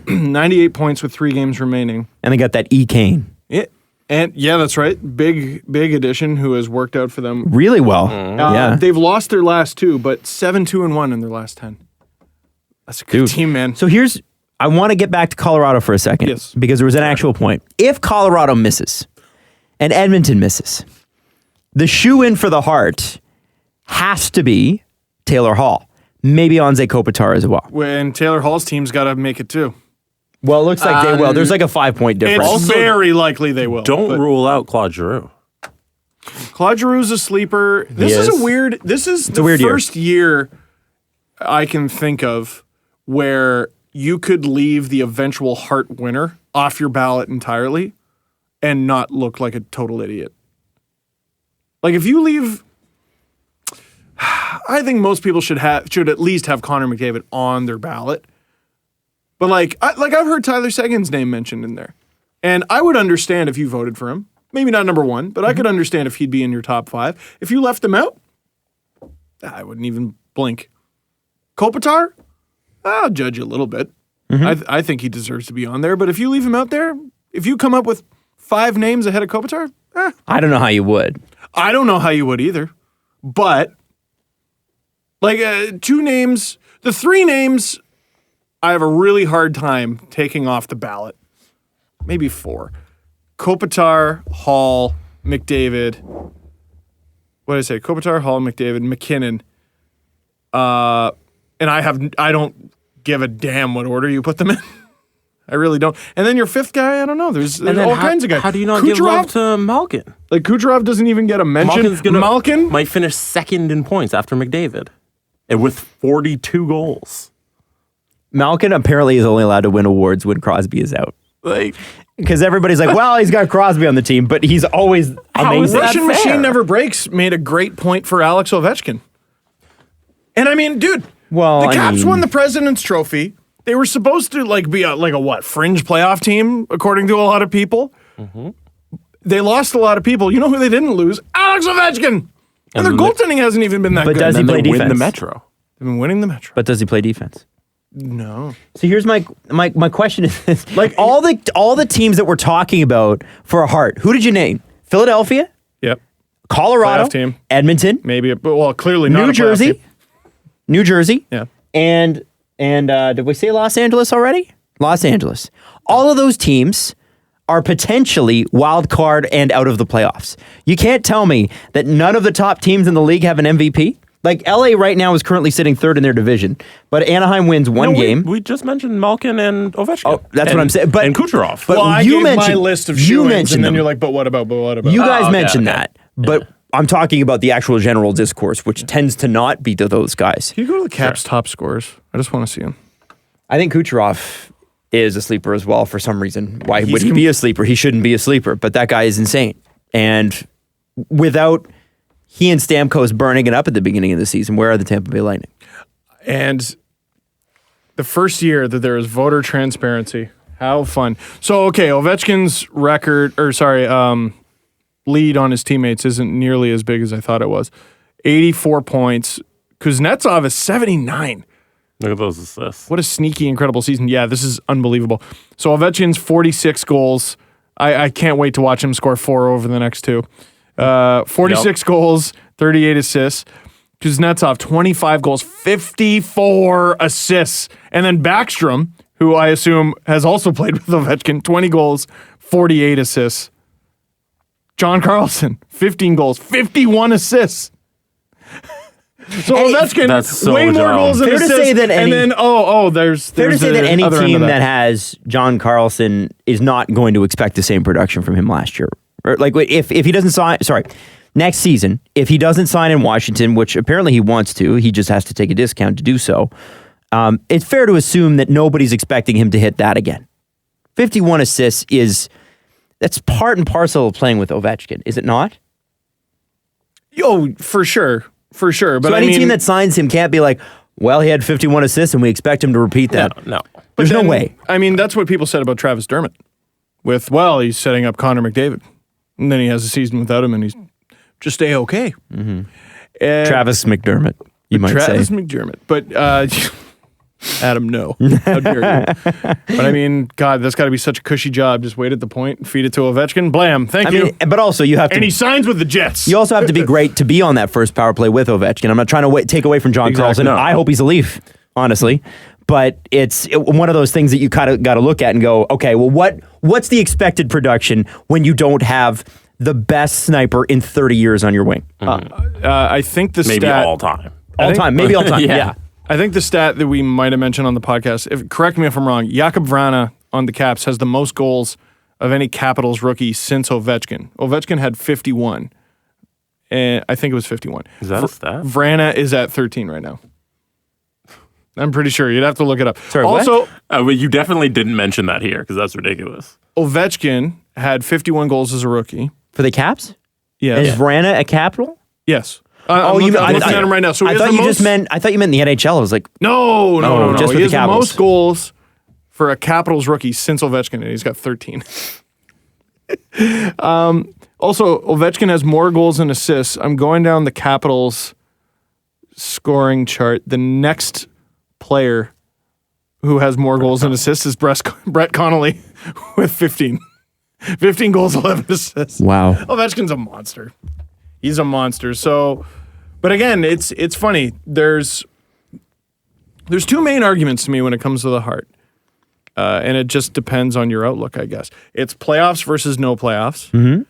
98 points with 3 games remaining. And they got that E. Kane. Yeah. And yeah, that's right. Big addition who has worked out for them really well. Yeah. They've lost their last 2, but 7-2-1 in their last 10. That's a good team, man. So I want to get back to Colorado for a second. Yes. Because there was an actual point. If Colorado misses and Edmonton misses, the shoe-in for the Hart has to be Taylor Hall. Maybe Anze Kopitar as well. When Taylor Hall's team's got to make it too. Well, it looks like they will. There's like a 5-point difference. It's very likely they will. Don't rule out Claude Giroux. Claude Giroux's a sleeper. This is the first year I can think of where you could leave the eventual Hart winner off your ballot entirely and not look like a total idiot. Like if you leave, I think most people should at least have Connor McDavid on their ballot. But I've heard Tyler Seguin's name mentioned in there. And I would understand if you voted for him. Maybe not number 1, but I could understand if he'd be in your top 5. If you left him out, I wouldn't even blink. Kopitar, I'll judge you a little bit. I think he deserves to be on there. But if you leave him out there, if you come up with 5 names ahead of Kopitar, I don't know how you would. I don't know how you would either. But 2 names, the 3 names, I have a really hard time taking off the ballot. Maybe 4. Kopitar, Hall, McDavid. What did I say? Kopitar, Hall, McDavid, McKinnon. And I don't give a damn what order you put them in. I really don't. And then your 5th guy, I don't know. There's all kinds of guys. How do you not give love to Malkin? Kucherov doesn't even get a mention. Malkin might finish 2nd in points after McDavid. And with 42 goals. Malkin apparently is only allowed to win awards when Crosby is out. Because everybody's like, well, he's got Crosby on the team, but he's always amazing. Russian Machine Never Breaks made a great point for Alex Ovechkin. And I mean, dude, the Caps won the President's Trophy. They were supposed to be a fringe playoff team, according to a lot of people. Mm-hmm. They lost a lot of people. You know who they didn't lose? Alex Ovechkin. And their goaltending hasn't even been that good. But does he play defense? Win the Metro. They've been winning the Metro. But does he play defense? No. So here's my question is this. all the teams that we're talking about for a Hart, who did you name? Philadelphia? Yep. Colorado? Playoff team. Edmonton? Maybe, clearly not New Jersey? New Jersey? Yeah. And did we say Los Angeles already? Los Angeles. All of those teams are potentially wild card and out of the playoffs. You can't tell me that none of the top teams in the league have an MVP. LA right now is currently sitting 3rd in their division, but Anaheim wins one game. We just mentioned Malkin and Ovechkin. Oh, that's what I'm saying. And Kucherov. But I gave my list of shoe-ins, and then you're like, but what about? You guys mentioned that, but I'm talking about the actual general discourse, which tends to not be to those guys. Can you go to the Caps top scorers? I just want to see him. I think Kucherov is a sleeper as well for some reason. Why would he be a sleeper? He shouldn't be a sleeper, but that guy is insane. And without he and Stamkos burning it up at the beginning of the season, where are the Tampa Bay Lightning? And the first year that there is voter transparency, how fun. So, okay, Ovechkin's lead on his teammates isn't nearly as big as I thought it was. 84 points. Kuznetsov is 79. Look at those assists. What a sneaky, incredible season. Yeah, this is unbelievable. So Ovechkin's 46 goals. I can't wait to watch him score 4 over the next 2. 46 goals, 38 assists. Kuznetsov, 25 goals, 54 assists. And then Backstrom, who I assume has also played with Ovechkin, 20 goals, 48 assists. John Carlson, 15 goals, 51 assists. So Ovechkin, That's so way more dumb. goals than Fair to assists. say that and then, there's Fair to say the that any other end team of that has John Carlson is not going to expect the same production from him last year. Or, like, if he doesn't sign, next season, if he doesn't sign in Washington, which apparently he wants to, he just has to take a discount to do so. It's fair to assume that nobody's expecting him to hit that again. 51 assists that's part and parcel of playing with Ovechkin, is it not? Oh, for sure. But So any team that signs him can't be like, well, he had 51 assists and we expect him to repeat that. No. There's no way. I mean, that's what people said about Travis Dermott. He's setting up Connor McDavid. And then he has a season without him and he's just A-okay. Mm-hmm. Travis McDermott, you might Travis say. McDermott. But Adam, no. How dare you? But I mean, God, that's got to be such a cushy job. Just wait at the point, feed it to Ovechkin, blam, thank you. But also you have to. And he signs with the Jets. You also have to be great to be on that first power play with Ovechkin. I'm not trying to take away from John Carlson. No. I hope he's a Leaf, honestly. But it's one of those things that you kind of got to look at and go, okay, well, what's the expected production when you don't have the best sniper in 30 years on your wing? I think the Maybe stat... all time. Maybe all time. Yeah. I think the stat that we might have mentioned on the podcast, correct me if I'm wrong, Jakub Vrana on the Caps has the most goals of any Capitals rookie since Ovechkin. Ovechkin had 51. And I think it was 51. Is that a stat? Vrana is at 13 right now. I'm pretty sure. You'd have to look it up. Sorry, also, Well, you definitely didn't mention that here because that's ridiculous. Ovechkin had 51 goals as a rookie. For the Caps? Yes. Is Vrana a Capital? Yes. I'm looking I at him right now. So I thought you meant the NHL. I was like, No. just for He the has the Capitals. most goals for a Capitals rookie since Ovechkin, and he's got 13. Also, Ovechkin has more goals and assists. I'm going down the Capitals scoring chart. The next player who has more goals and assists is Brett Connolly with 15. 15 goals, 11 assists. wow. Ovechkin's a monster. He's a monster. So, but again, it's funny. There's two main arguments to me when it comes to the Hart. And it just depends on your outlook, I guess. It's playoffs versus no playoffs. Mm-hmm.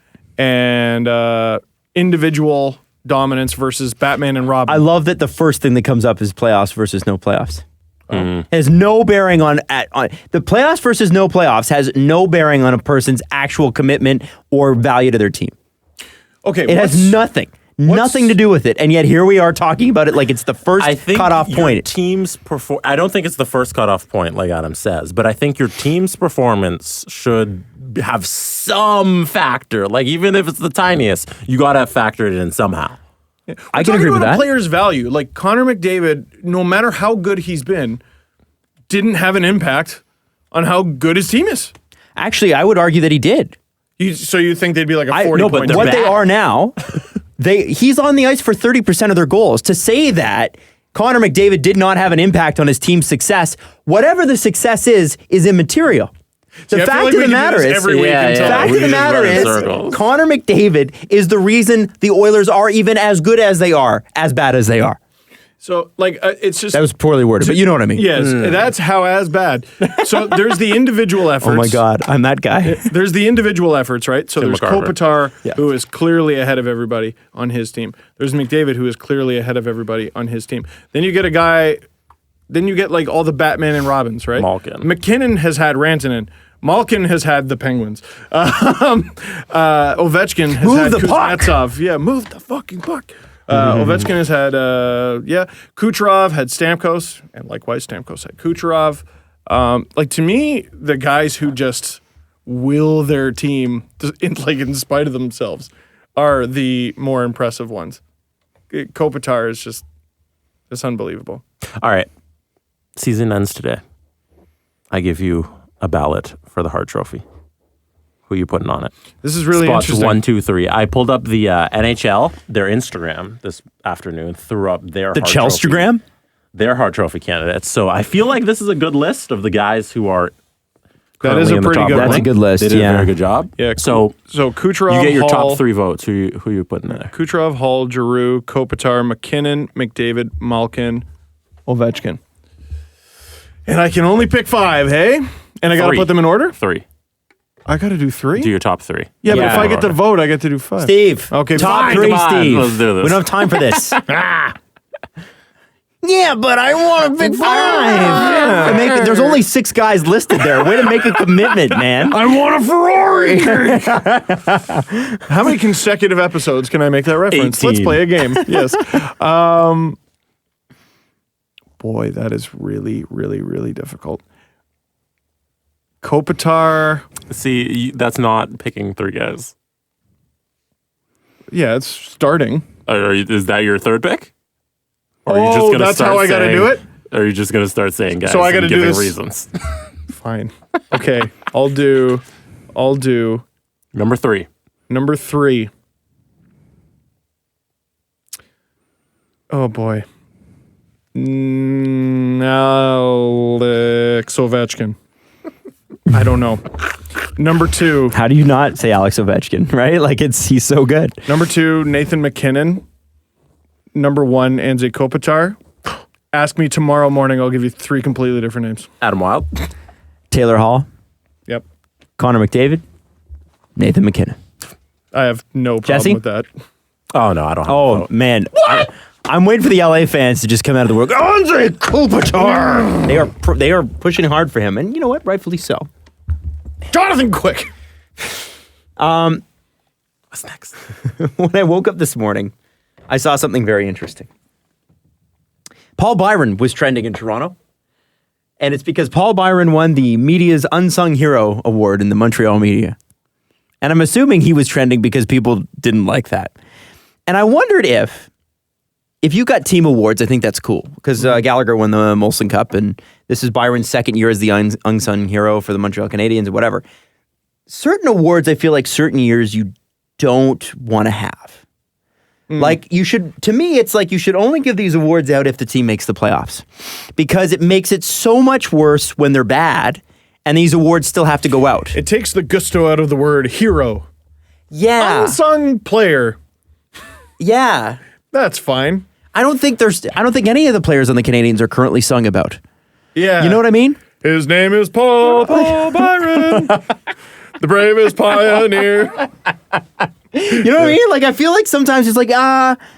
And individual dominance versus Batman and Robin. I love that the first thing that comes up is playoffs versus no playoffs. It has no bearing on the playoffs versus no playoffs has no bearing on a person's actual commitment or value to their team. Okay, It has nothing to do with it, and yet here we are talking about it like it's the first cutoff point. Team's I don't think it's the first cutoff point, like Adam says, but I think your team's performance should have some factor. Like even if it's the tiniest, you got to factor it in somehow. I can agree with that. A player's value, like Connor McDavid, no matter how good he's been, didn't have an impact on how good his team is. Actually, I would argue that he did. So you think they'd be like a 40 No, but point what team? they are now, he's on the ice for 30% of their goals. To say that Connor McDavid did not have an impact on his team's success, whatever the success is immaterial. The fact of the matter is, Connor McDavid is the reason the Oilers are even as good as they are, as bad as they are. So, like, it's just... That was poorly worded, but you know what I mean. Yes, that's how as bad. So there's the individual efforts. Oh my God, I'm that guy. There's the individual efforts, right? So there's McCarver. Kopitar, who is clearly ahead of everybody on his team. There's McDavid, who is clearly ahead of everybody on his team. Then you get a guy... Then you get, like, all the Batman and Robins, right? Malkin. McKinnon has had Rantanen. Malkin has had the Penguins. Ovechkin has Move had the puck. Kuznetsov. Yeah, move the fucking puck. Ovechkin has had, Kucherov had Stamkos, and likewise Stamkos had Kucherov. Like, to me, the guys who just will their team, in spite of themselves, are the more impressive ones. Kopitar is just, it's unbelievable. All right. Season ends today. I give you a ballot for the Hart Trophy. Who are you putting on it? This is really Spots interesting. 1, 2, 3. I pulled up the NHL, their Instagram this afternoon, threw up their The Hart Trophy, Chelstragram? their Hart Trophy candidates. So I feel like this is a good list of the guys who are That is currently a in the pretty top good one. That's a good list, They did yeah. a very good job. Yeah. So Kucherov, you get your Hall, top 3 votes. Who are you putting in there? Kucherov, Hall, Giroux, Kopitar, McKinnon, McDavid, Malkin, Ovechkin. And I can only pick 5, hey? And I got to 3. put them in order? 3. I got to do 3? Do your top 3. Yeah, but if Yeah. I get to vote, I get to do 5. Steve. Okay, Top fine. 3, Come on, Steve. let's do this. We don't have time for this. Yeah, but I want a big 5. There's only 6 guys listed there. Way to make a commitment, man. I want a Ferrari. How many consecutive episodes can I make that reference? 18. Let's play a game. Yes. Boy, that is really, really, really difficult. Kopitar. See, that's not picking 3 guys. Yeah, it's starting. Is that your third pick? Or That's how I got to do it? Or are you just going to start saying guys So I gotta and do giving this- reasons? Fine. Okay, I'll do Number 3. number 3. Oh, boy. Alex Ovechkin. I don't know. Number 2. How do you not say Alex Ovechkin, right? Like, he's so good. Number 2, Nathan McKinnon. Number 1, Anze Kopitar. Ask me tomorrow morning. I'll give you 3 completely different names. Adam Wild. Taylor Hall, Yep. Connor McDavid, Nathan McKinnon. I have no problem Jesse? with that. Oh, no, I don't have a Oh, vote. man. I'm waiting for the LA fans to just come out of the woodwork. Anze Kopitar! They are pushing hard for him, and you know what? Rightfully so. Jonathan Quick. What's next? When I woke up this morning, I saw something very interesting. Paul Byron was trending in Toronto, and it's because Paul Byron won the media's Unsung Hero Award in the Montreal media. And I'm assuming he was trending because people didn't like that. And I wondered if you got team awards, I think that's cool, because Gallagher won the Molson Cup, and this is Byron's second year as the unsung hero for the Montreal Canadiens or whatever. Certain awards, I feel like certain years you don't want to have. Like to me, it's like you should only give these awards out if the team makes the playoffs, because it makes it so much worse when they're bad and these awards still have to go out. It takes the gusto out of the word hero. Yeah. Unsung player. Yeah. That's fine. I don't think any of the players on the Canadiens are currently sung about. Yeah. You know what I mean? His name is Paul Byron, the bravest pioneer. You know what I mean? Like, I feel like sometimes it's like,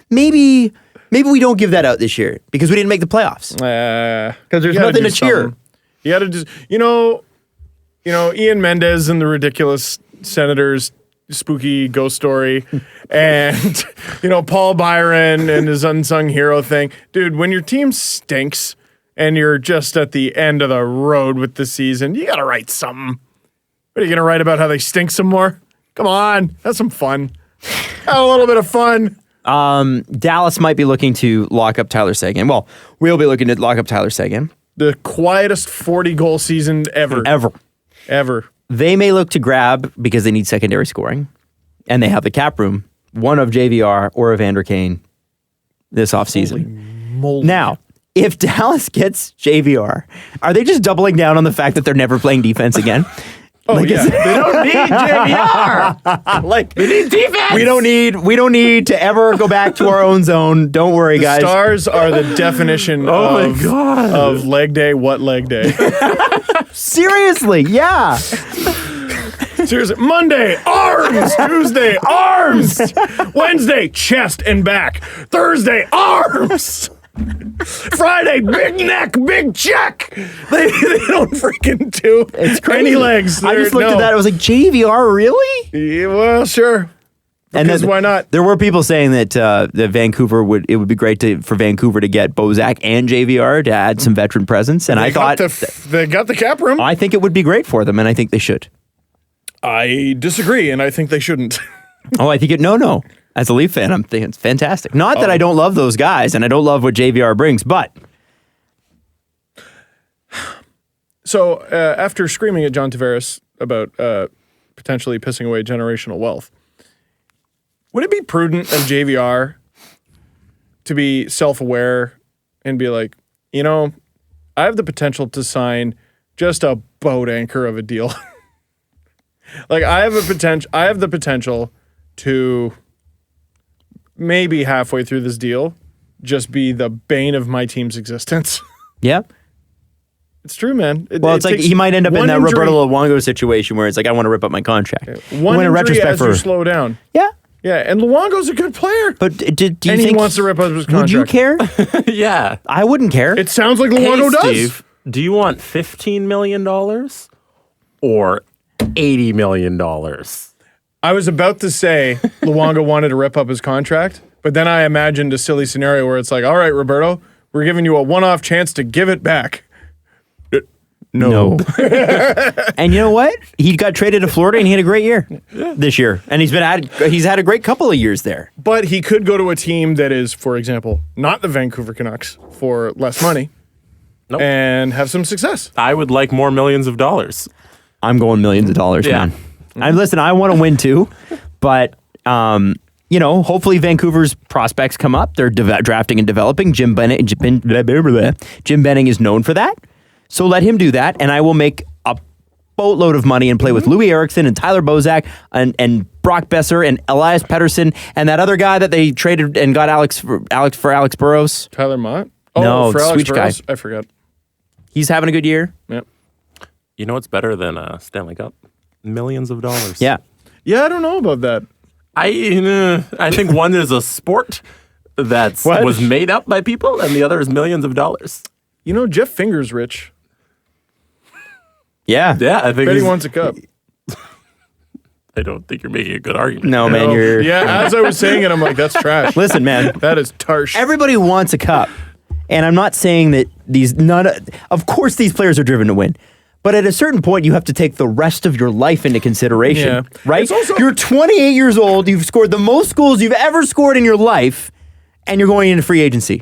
maybe we don't give that out this year because we didn't make the playoffs. Because there's nothing to cheer. You got to just, Ian Mendez and the Ridiculous Senators spooky ghost story, and Paul Byron and his unsung hero thing. Dude, when your team stinks and you're just at the end of the road with the season, you got to write something. What are you going to write about how they stink some more? Come on, have some fun. Have a little bit of fun. Dallas might be looking to lock up Tyler Seguin. Well, we'll be looking to lock up Tyler Seguin. The quietest 40-goal season ever. Ever. They may look to grab, because they need secondary scoring, and they have the cap room, one of JVR or Evander Kane this offseason. Now, if Dallas gets JVR, are they just doubling down on the fact that they're never playing defense again? Oh, yeah. They don't need JVR. We need defense. We don't need to ever go back to our own zone. Don't worry, guys. Stars are the definition of leg day. What leg day? Seriously, yeah. Seriously, Monday, arms. Tuesday, arms. Wednesday, chest and back. Thursday, arms. Friday, big neck, big check. They don't freaking do any legs. I just looked at that. I was like, JVR, really? Yeah, well, sure. Because why not? There were people saying that that Vancouver would be great for Vancouver to get Bozak and JVR to add some veteran presence. And I thought they got the cap room. I think it would be great for them, and I think they should. I disagree, and I think they shouldn't. Oh, I think no. As a Leaf fan, I'm thinking it's fantastic. Not that I don't love those guys, and I don't love what JVR brings, but. So after screaming at John Tavares about potentially pissing away generational wealth, would it be prudent of JVR to be self-aware and be like, I have the potential to sign just a boat anchor of a deal. Like I have the potential to maybe halfway through this deal just be the bane of my team's existence. Yeah. It's true, man. Well, it's like takes he might end up in one that injury- Roberto Luongo situation where it's like, I want to rip up my contract. One When in injury retrospect as you slow down. Yeah. Yeah, and Luongo's a good player. But do you And think he wants to rip up his contract. Would you care? Yeah. I wouldn't care. It sounds like Luongo does. Steve, do you want $15 million or $80 million? I was about to say Luongo wanted to rip up his contract, but then I imagined a silly scenario where it's like, all right, Roberto, we're giving you a one-off chance to give it back. No. And you know what? He got traded to Florida and he had a great year this year. And he's had a great couple of years there. But he could go to a team that is, for example, not the Vancouver Canucks for less money Nope. and have some success. I would like more millions of dollars. I'm going millions of dollars, Yeah. man. Listen, I want to win too, but hopefully Vancouver's prospects come up. They're drafting and developing. Jim Benning is known for that. So let him do that, and I will make a boatload of money and play with Louis Eriksson and Tyler Bozak and Brock Besser and Elias Pettersson and that other guy that they traded and got Alex Burrows. Tyler Mott? No, for Alex Switch guy. Burrows? I forgot. He's having a good year. Yep. You know what's better than a Stanley Cup? Millions of dollars. Yeah. Yeah, I don't know about that. I think one is a sport that What? was made up by people, and the other is millions of dollars. You know, Jeff Finger's rich. Yeah. Yeah, I think Bet he he's- wants a cup. I don't think you're making a good argument. No, man, you're... Yeah, as I was saying it, I'm like, that's trash. Listen, man. That is tarsh. Everybody wants a cup. And I'm not saying that of course these players are driven to win. But at a certain point, you have to take the rest of your life into consideration, Yeah. right? It's also- You're 28 years old. You've scored the most goals you've ever scored in your life, and you're going into free agency.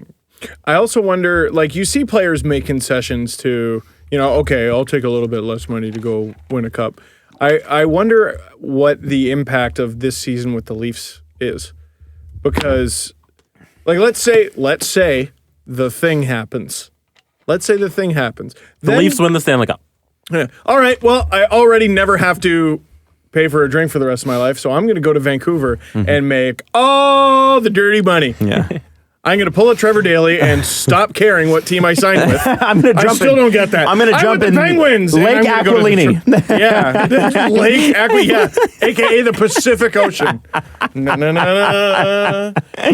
I also wonder, like, you see players make concessions to, okay, I'll take a little bit less money to go win a cup. I wonder what the impact of this season with the Leafs is. Because, like, let's say the thing happens. Let's say the thing happens. The Leafs win the Stanley Cup. Yeah. All right, well, I already never have to pay for a drink for the rest of my life, so I'm going to go to Vancouver and make all the dirty money. Yeah. I'm going to pull a Trevor Daly and stop caring what team I signed with. I'm going to jump I still don't get that. I'm going to jump with in the Penguins. and Lake I'm gonna go to the Aquilini. yeah. Lake Aquilini. Yeah. AKA the Pacific Ocean. And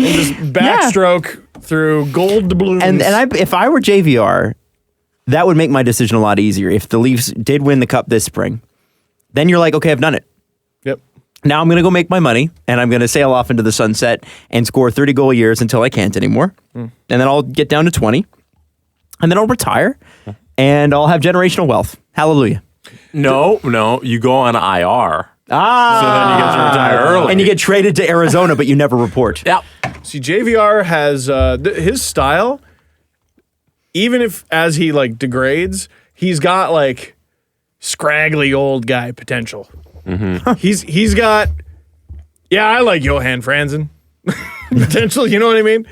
just backstroke through gold doubloons. And if I were JVR, that would make my decision a lot easier. If the Leafs did win the cup this spring, then you're like, okay, I've done it. Yep. Now I'm going to go make my money, and I'm going to sail off into the sunset and score 30-goal years until I can't anymore. And then I'll get down to 20, and then I'll retire, and I'll have generational wealth. Hallelujah. No, you go on IR. Ah. So then you get to retire early. And you get traded to Arizona, but you never report. Yeah. See, JVR has his style, even if as he like degrades, he's got like scraggly old guy potential. He's got, I like Johan Franzen potential. You know what I mean?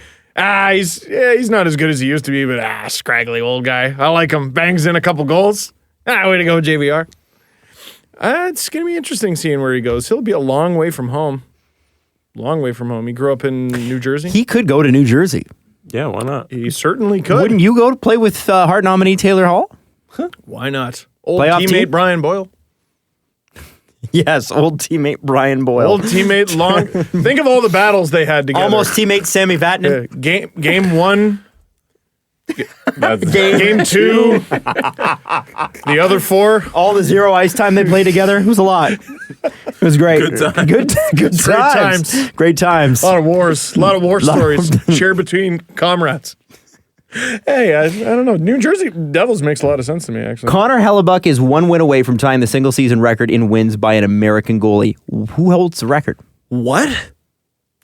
He's not as good as he used to be, but scraggly old guy. I like him. Bangs in a couple goals. Way to go, JVR. It's gonna be interesting seeing where he goes. He'll be a long way from home. Long way from home. He grew up in New Jersey. He could go to New Jersey. Yeah, why not? He certainly could. Wouldn't you go to play with Hart nominee Taylor Hall? Why not? Old Playoff teammate team? Brian Boyle. Yes, old teammate Brian Boyle. Old teammate long. Think of all the battles they had together. Almost teammate Sammy Vatanen. Game one. Game two. The other four. All the zero ice time they played together. It was a lot. It was great. Good times. Good times. Great times. A lot of wars. A lot of war stories shared between comrades. Hey, I don't know. New Jersey Devils makes a lot of sense to me, actually. Connor Hellebuck is 1 win away from tying the single season record in wins by an American goalie. Who holds the record? What?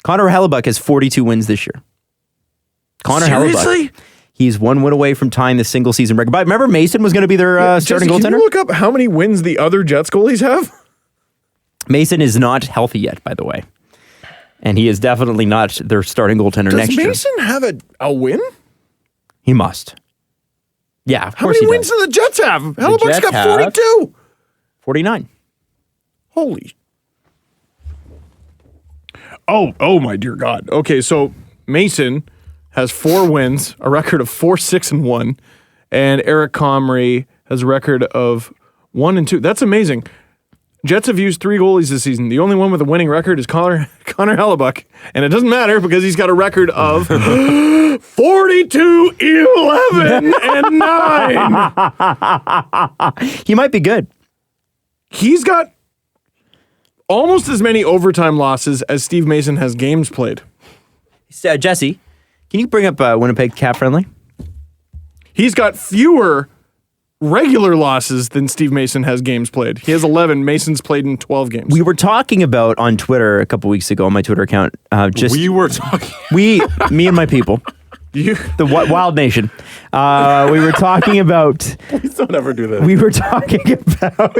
Connor Hellebuck has 42 wins this year. Connor Seriously? Hellebuck. He's 1 win away from tying the single season record. But remember Mason was going to be their starting Jesse, goaltender? can you look up how many wins the other Jets goalies have? Mason is not healthy yet, by the way. And he is definitely not their starting goaltender Does next year. Mason have a win? He must. Yeah, of How course many he wins does. do the Jets have? Hellebuck's Jets got have- 42. 49. Holy. Oh, my dear God. Okay, so Mason has 4 wins, a record of 4-6-1, And Eric Comrie has a record of 1-2. That's amazing. Jets have used 3 goalies this season. The only one with a winning record is Connor Hellebuyck. And it doesn't matter because he's got a record of 42, 11, and 9. He might be good. He's got almost as many overtime losses as Steve Mason has games played. Jesse, can you bring up Winnipeg Cap Friendly? He's got fewer regular losses than Steve Mason has games played. He has 11. Mason's played in 12 games. We were talking about on Twitter a couple weeks ago on my Twitter account. We were talking. Me and my people, the Wild Nation. We were talking about. Please don't ever do that. We were talking about.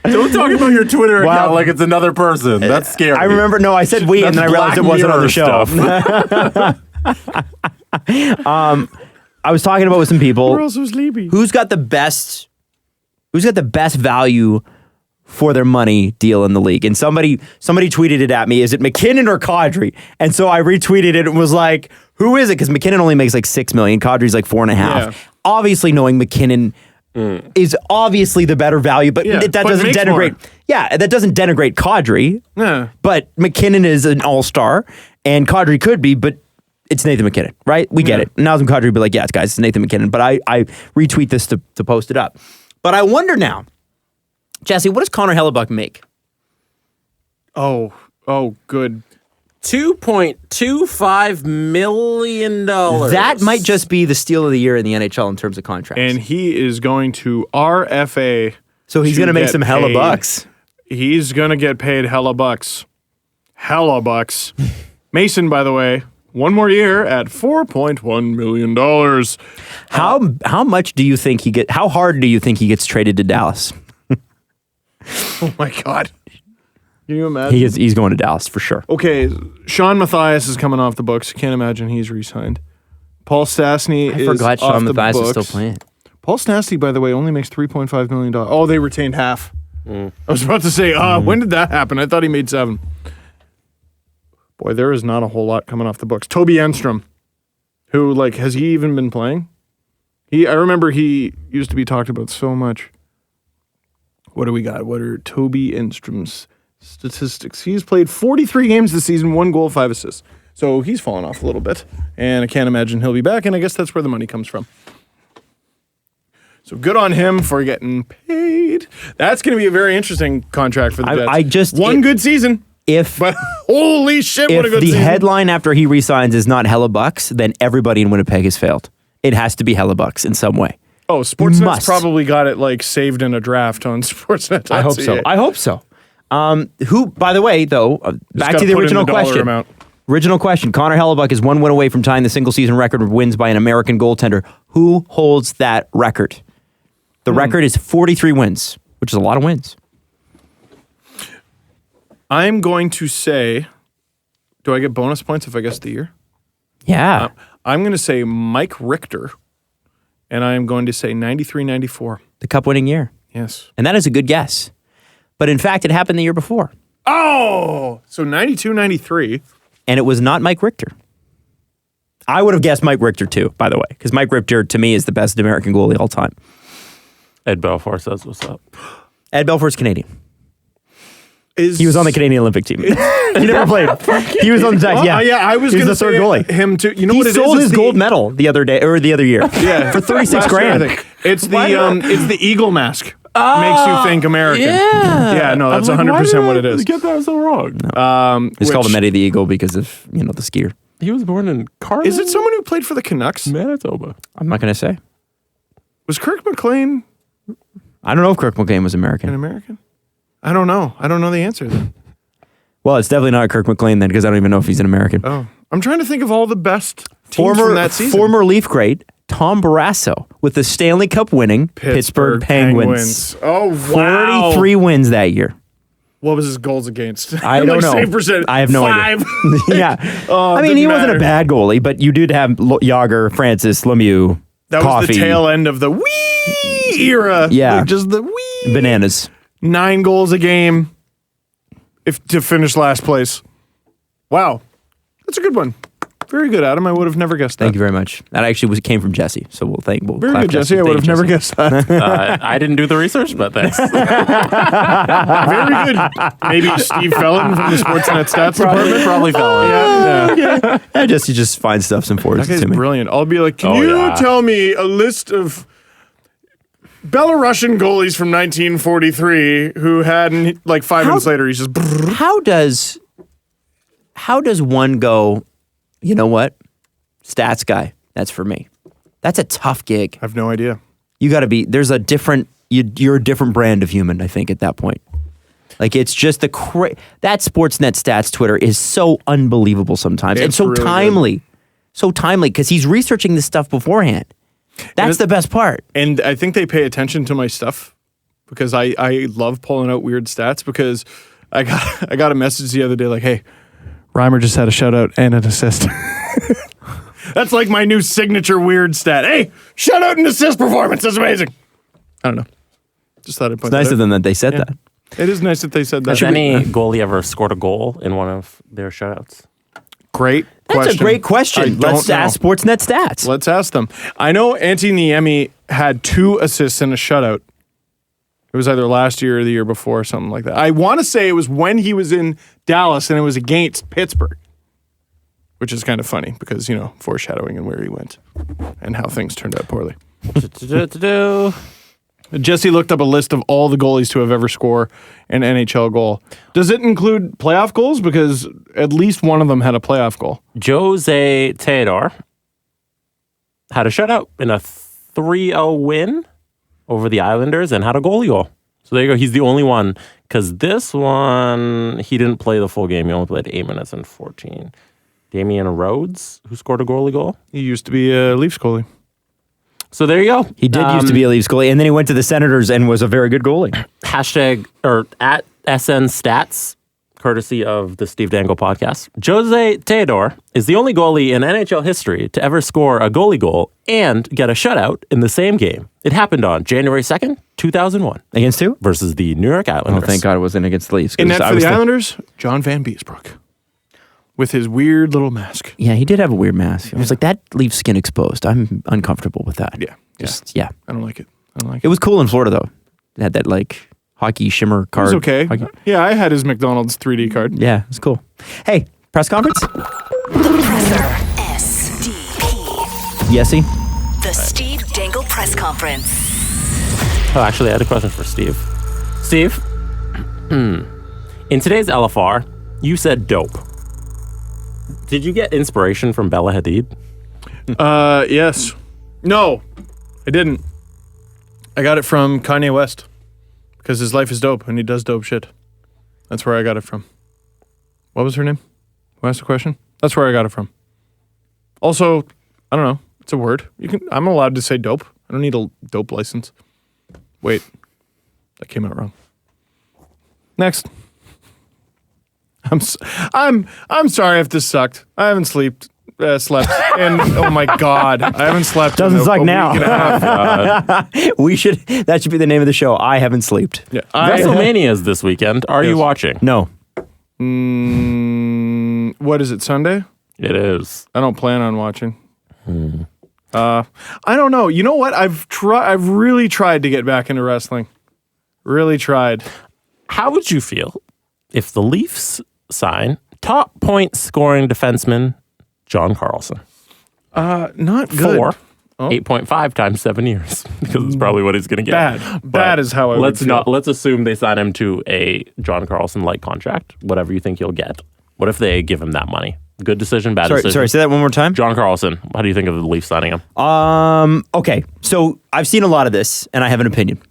Don't talk about your Twitter account like it's another person. That's scary. I remember. No, I said we, and then I realized it wasn't on the show. I was talking about with some people. We're also sleepy. Who's got the best value for their money deal in the league? And somebody tweeted it at me. Is it McKinnon or Kadri? And so I retweeted it and was like, who is it? Because McKinnon only makes like $6 million. Kadri's like $4.5 million. Yeah. Obviously, knowing McKinnon is obviously the better value, but that doesn't denigrate. More. Yeah, that doesn't denigrate Kadri. Yeah. But McKinnon is an all-star, and Kadri could be, but it's Nathan McKinnon, right? We get it. Nazem Kadri would be like, yeah, guys, it's Nathan McKinnon. But I retweet this to post it up. But I wonder now, Jesse, what does Connor Hellebuck make? Oh, good. $2.25 million. That might just be the steal of the year in the NHL in terms of contracts. And he is going to RFA. So he's going to make some Hellebucks. He's going to get paid Hellebucks. Mason, by the way, one more year at $4.1 million. How much do you think how hard do you think he gets traded to Dallas? Oh my God. Can you imagine? He's going to Dallas for sure. Okay, Sean Mathias is coming off the books. Can't imagine he's re-signed. Paul Stastny is forgot off Sean the Mathias books. is still playing. Paul Stastny, by the way, only makes $3.5 million. Oh, they retained half. I was about to say, when did that happen? I thought he made 7. Boy, there is not a whole lot coming off the books. Toby Enstrom, who, has he even been playing? I remember he used to be talked about so much. What do we got? What are Toby Enstrom's statistics? He's played 43 games this season, 1 goal, 5 assists. So he's fallen off a little bit, and I can't imagine he'll be back, and I guess that's where the money comes from. So good on him for getting paid. That's going to be a very interesting contract for the Jets. Good season. But holy shit, what a good season. If the headline after he resigns is not Hellebucks, then everybody in Winnipeg has failed. It has to be Hellebucks in some way. Oh, Sportsnet's probably got it saved in a draft on Sportsnet. I hope so. Who, by the way, though, back to the original question. Original question. Connor Hellebuck is 1 win away from tying the single-season record of wins by an American goaltender. Who holds that record? The record is 43 wins, which is a lot of wins. I'm going to say, do I get bonus points if I guess the year? Yeah. I'm going to say Mike Richter, and I'm going to say 93-94. The cup-winning year. Yes. And that is a good guess. But in fact, it happened the year before. Oh! So 92-93. And it was not Mike Richter. I would have guessed Mike Richter too, by the way, because Mike Richter, to me, is the best American goalie all time. Ed Belfour says what's up. Ed Belfour's Canadian. He was on the Canadian Olympic team. He never played. He was on the Jets. I was going to say third goalie. Him too. You know he what it is? He sold his gold medal the other day or the other year. Yeah, for $36,000. It's the eagle mask. Makes you think American. Yeah, no, that's 100% what it is. Get that so wrong. No. It's called the Eddie the Eagle because of the skier. He was born in Carlson. Is it someone who played for the Canucks? Manitoba. I'm not going to say. Was Kirk McLean? I don't know if Kirk McLean was American. An American? I don't know. I don't know the answer then. Well, it's definitely not Kirk McLean then, because I don't even know if he's an American. Oh, I'm trying to think of all the best teams from that season. Former Leaf great Tom Barrasso with the Stanley Cup winning Pittsburgh Penguins. Oh, wow. 43 wins that year. What was his goals against? I don't know. Save percent. I have no 5. idea. Yeah. I mean, he wasn't a bad goalie, but you did have Yager, Francis, Lemieux, That Coffey. Was the tail end of the wee era. Yeah. Just the wee. Bananas. 9 goals a game to finish last place. Wow. That's a good one. Very good, Adam. I would have never guessed that. Thank you very much. That actually came from Jesse, so we'll Very clap good, Jesse. I would have never guessed that. I didn't do the research, but thanks. Very good. Maybe Steve Fellon from the Sportsnet Stats Department. Probably Fallon. Yeah, Jesse just finds stuff and forwards That it guy's to me. brilliant. I'll be like, can you tell me a list of Belarusian goalies from 1943 who had, and like 5 minutes later, he's just... How does one go, you know what? Stats guy, that's for me. That's a tough gig. I have no idea. You got to be, you're a different brand of human, I think, at that point. Like, it's just that Sportsnet Stats Twitter is so unbelievable sometimes. And so really timely. Good. So timely, because he's researching this stuff beforehand. That's the best part. And I think they pay attention to my stuff because I love pulling out weird stats because I got a message the other day like, hey, Reimer just had a shutout and an assist. That's like my new signature weird stat. Hey, shutout and assist performance. That's amazing. I don't know. Just thought I'd point It's nice that of them that they said that. It is nice that they said that. Has any goalie ever scored a goal in one of their shutouts? Great question. That's a great question. Let's ask Sportsnet Stats. Let's ask them. I know Antti Niemi had 2 assists in a shutout. It was either last year or the year before, something like that. I want to say it was when he was in Dallas and it was against Pittsburgh, which is kind of funny because, you know, foreshadowing and where he went and how things turned out poorly. Jesse looked up a list of all the goalies to have ever scored an NHL goal. Does it include playoff goals? Because at least one of them had a playoff goal. Jose Theodore had a shutout in a 3-0 win over the Islanders and had a goalie goal. So there you go. He's the only one because this one, he didn't play the full game. He only played 8 minutes and 14. Damian Rhodes, who scored a goalie goal. He used to be a Leafs goalie. So there you go. He did used to be a Leafs goalie, and then he went to the Senators and was a very good goalie. Hashtag or at SN Stats, courtesy of the Steve Dangle podcast. Jose Theodore is the only goalie in NHL history to ever score a goalie goal and get a shutout in the same game. It happened on January 2nd, 2001. Against who? Versus the New York Islanders. Oh, thank God it wasn't against the Leafs. In net for the Islanders, John Van Beesbrook. With his weird little mask. Yeah, he did have a weird mask. I was like, that leaves skin exposed. I'm uncomfortable with that. Yeah. Yeah. I don't like it. It was cool in Florida, though. It had that, like, hockey shimmer card. It was okay. Hockey. Yeah, I had his McDonald's 3D card. Yeah, it was cool. Hey, press conference? Presser. SDP. Yesy? The Steve Dangle Press Conference. Oh, actually, I had a question for Steve. Steve, in today's LFR, you said dope. Did you get inspiration from Bella Hadid? Yes. No, I didn't. I got it from Kanye West because his life is dope and he does dope shit. That's where I got it from. What was her name? Who asked the question? That's where I got it from. Also, I don't know. It's a word. I'm allowed to say dope. I don't need a dope license. Wait, that came out wrong. Next. I'm sorry if this sucked. I haven't slept, and oh my God, I haven't slept. Doesn't suck now. Week and a half. That should be the name of the show. I haven't slept. Yeah, WrestleMania is this weekend. Are you watching? No. What is it? Sunday? It is. I don't plan on watching. I don't know. You know what? I've really tried to get back into wrestling. Really tried. How would you feel if the Leafs sign top point scoring defenseman John Carlson? Not good. For 8.5 times 7 years, because it's probably what he's going to get. Bad is how I would feel. Let's assume they sign him to a John Carlson like contract. Whatever you think you'll get. What if they give him that money? Good decision, bad decision. Sorry, say that one more time. John Carlson. How do you think of the Leafs signing him? Okay, so I've seen a lot of this, and I have an opinion.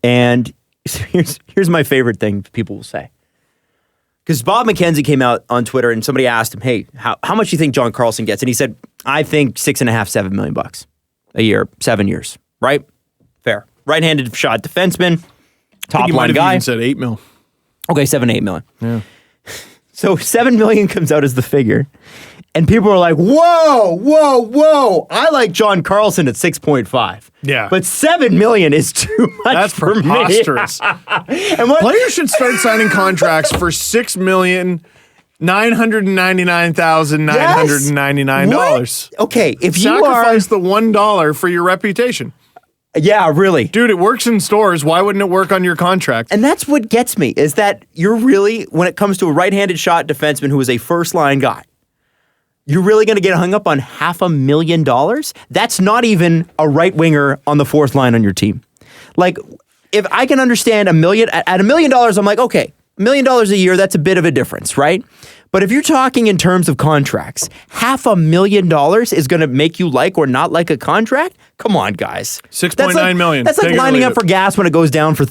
And here's my favorite thing people will say. Because Bob McKenzie came out on Twitter and somebody asked him, hey, how much do you think John Carlson gets? And he said, I think $6.5–7 million a year, 7 years. Right? Fair. Right-handed shot defenseman, top line guy. Even said $8 million. Okay, $7–8 million. Yeah. So $7 million comes out as the figure. And people are like, whoa. I like John Carlson at 6.5. Yeah. But $7 million is too much That's for preposterous. me. And what, Players should start signing contracts for $6 million $999,999. Okay, if you Sacrifice the $1 for your reputation. Yeah, really. Dude, it works in stores. Why wouldn't it work on your contract? And that's what gets me, is that you're really, when it comes to a right-handed shot defenseman who is a first-line guy, you're really going to get hung up on $500,000? That's not even a right winger on the fourth line on your team. Like, if I can understand at $1 million, I'm like, okay, $1 million a year, that's a bit of a difference, right? But if you're talking in terms of contracts, $500,000 is going to make you like or not like a contract? Come on, guys. $6.9 million. That's like lining up for gas when it goes down 3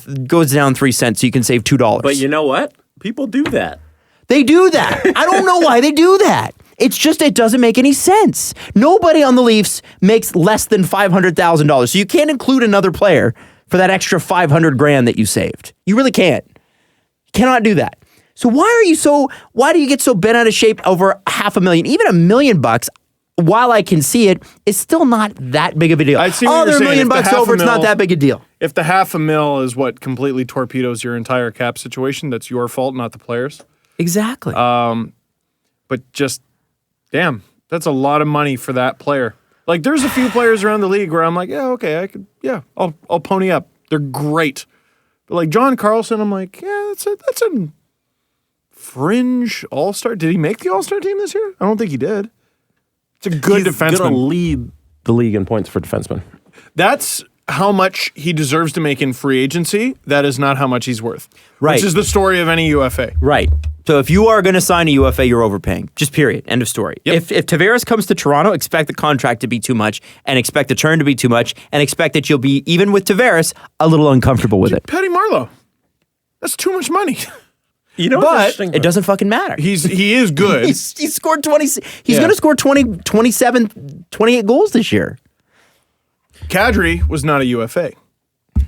cents so you can save $2. But you know what? People do that. They do that. I don't know why they do that. It's just, it doesn't make any sense. Nobody on the Leafs makes less than $500,000. So you can't include another player for that extra $500,000 that you saved. You really can't. You cannot do that. So why do you get so bent out of shape over $500,000? Even $1 million, while I can see it, is still not that big of a deal. I see what they're you're saying. $1 million over, it's not that big a deal. If the $500,000 is what completely torpedoes your entire cap situation, that's your fault, not the players. Exactly. But just, damn, that's a lot of money for that player. Like, there's a few players around the league where I'm like, yeah, okay, I'll pony up. They're great. But like John Carlson, I'm like, yeah, that's a fringe all-star. Did he make the all-star team this year? I don't think he did. It's a good defenseman. He's going to lead the league in points for defensemen. That's how much he deserves to make in free agency. That is not how much he's worth. Right. Which is the story of any UFA. Right. So if you are going to sign a UFA, you're overpaying. Just period. End of story. Yep. If Tavares comes to Toronto, expect the contract to be too much, and expect the turn to be too much, and expect that you'll be, even with Tavares, a little uncomfortable with it. Patty Marleau. That's too much money. You know, But it doesn't fucking matter. He is good. He scored 20. He's going to score 20, 27, 28 goals this year. Kadri was not a UFA.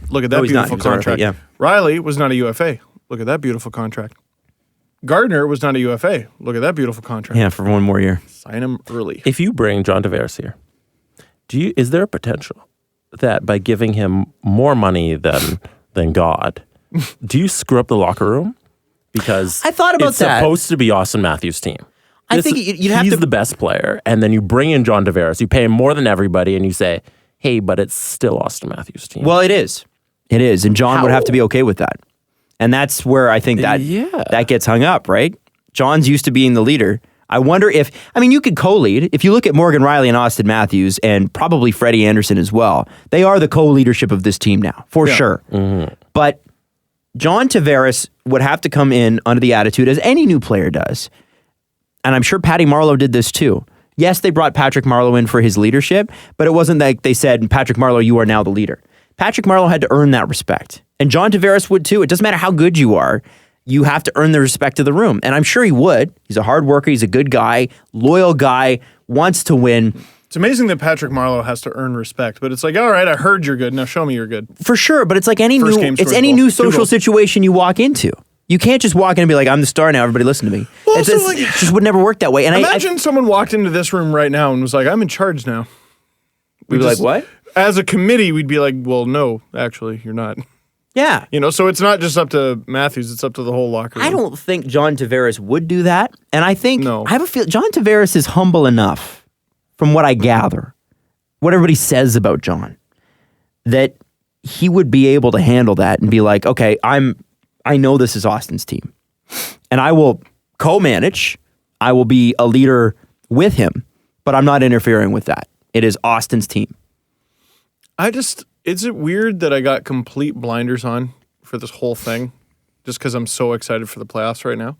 Look at that beautiful contract. Yeah. Riley was not a UFA. Look at that beautiful contract. Gardner was not a UFA. Look at that beautiful contract. Yeah, for one more year. Sign him early. If you bring John Tavares here, is there a potential that by giving him more money than God, do you screw up the locker room? Because I thought about it's that. supposed to be Austin Matthews' team. I think you'd have he's to. the best player, and then you bring in John Tavares. You pay him more than everybody, and you say, "Hey, but it's still Austin Matthews' team." Well, it is, and John would have to be okay with that, and that's where I think that gets hung up. Right? John's used to being the leader. I wonder if you could co-lead if you look at Morgan Riley and Austin Matthews, and probably Freddie Anderson as well. They are the co-leadership of this team now, for sure. Mm-hmm. But John Tavares would have to come in under the attitude, as any new player does. And I'm sure Patty Marleau did this too. Yes, they brought Patrick Marleau in for his leadership, but it wasn't like they said, Patrick Marleau, you are now the leader. Patrick Marleau had to earn that respect. And John Tavares would too. It doesn't matter how good you are. You have to earn the respect of the room. And I'm sure he would. He's a hard worker. He's a good guy, loyal guy, wants to win. It's amazing that Patrick Marleau has to earn respect, but it's like, all right, I heard you're good. Now show me you're good. For sure, but it's like any new social situation you walk into. You can't just walk in and be like, I'm the star now, everybody listen to me. Well, it just would never work that way. And imagine someone walked into this room right now and was like, I'm in charge now. We'd be like, what? As a committee, we'd be like, well, no, actually, you're not. Yeah. So it's not just up to Matthews, it's up to the whole locker room. I don't think John Tavares would do that. And I think, I have a feel, John Tavares is humble enough, from what I gather, what everybody says about John, that he would be able to handle that and be like, okay, I know this is Austin's team, and I will co-manage. I will be a leader with him, but I'm not interfering with that. It is Austin's team. Is it weird that I got complete blinders on for this whole thing just because I'm so excited for the playoffs right now?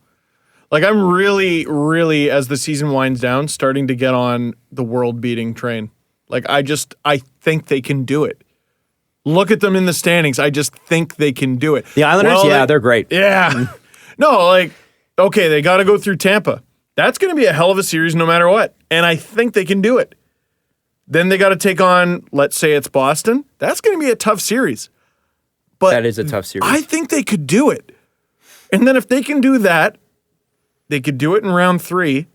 Like, I'm really, really, as the season winds down, starting to get on the world-beating train. Like, I think they can do it. Look at them in the standings. I just think they can do it. The Islanders, they're great. Yeah. No, like, okay, they got to go through Tampa. That's going to be a hell of a series no matter what. And I think they can do it. Then they got to take on, let's say it's Boston. That's going to be a tough series. But that is a tough series. I think they could do it. And then if they can do that, they could do it in round 3.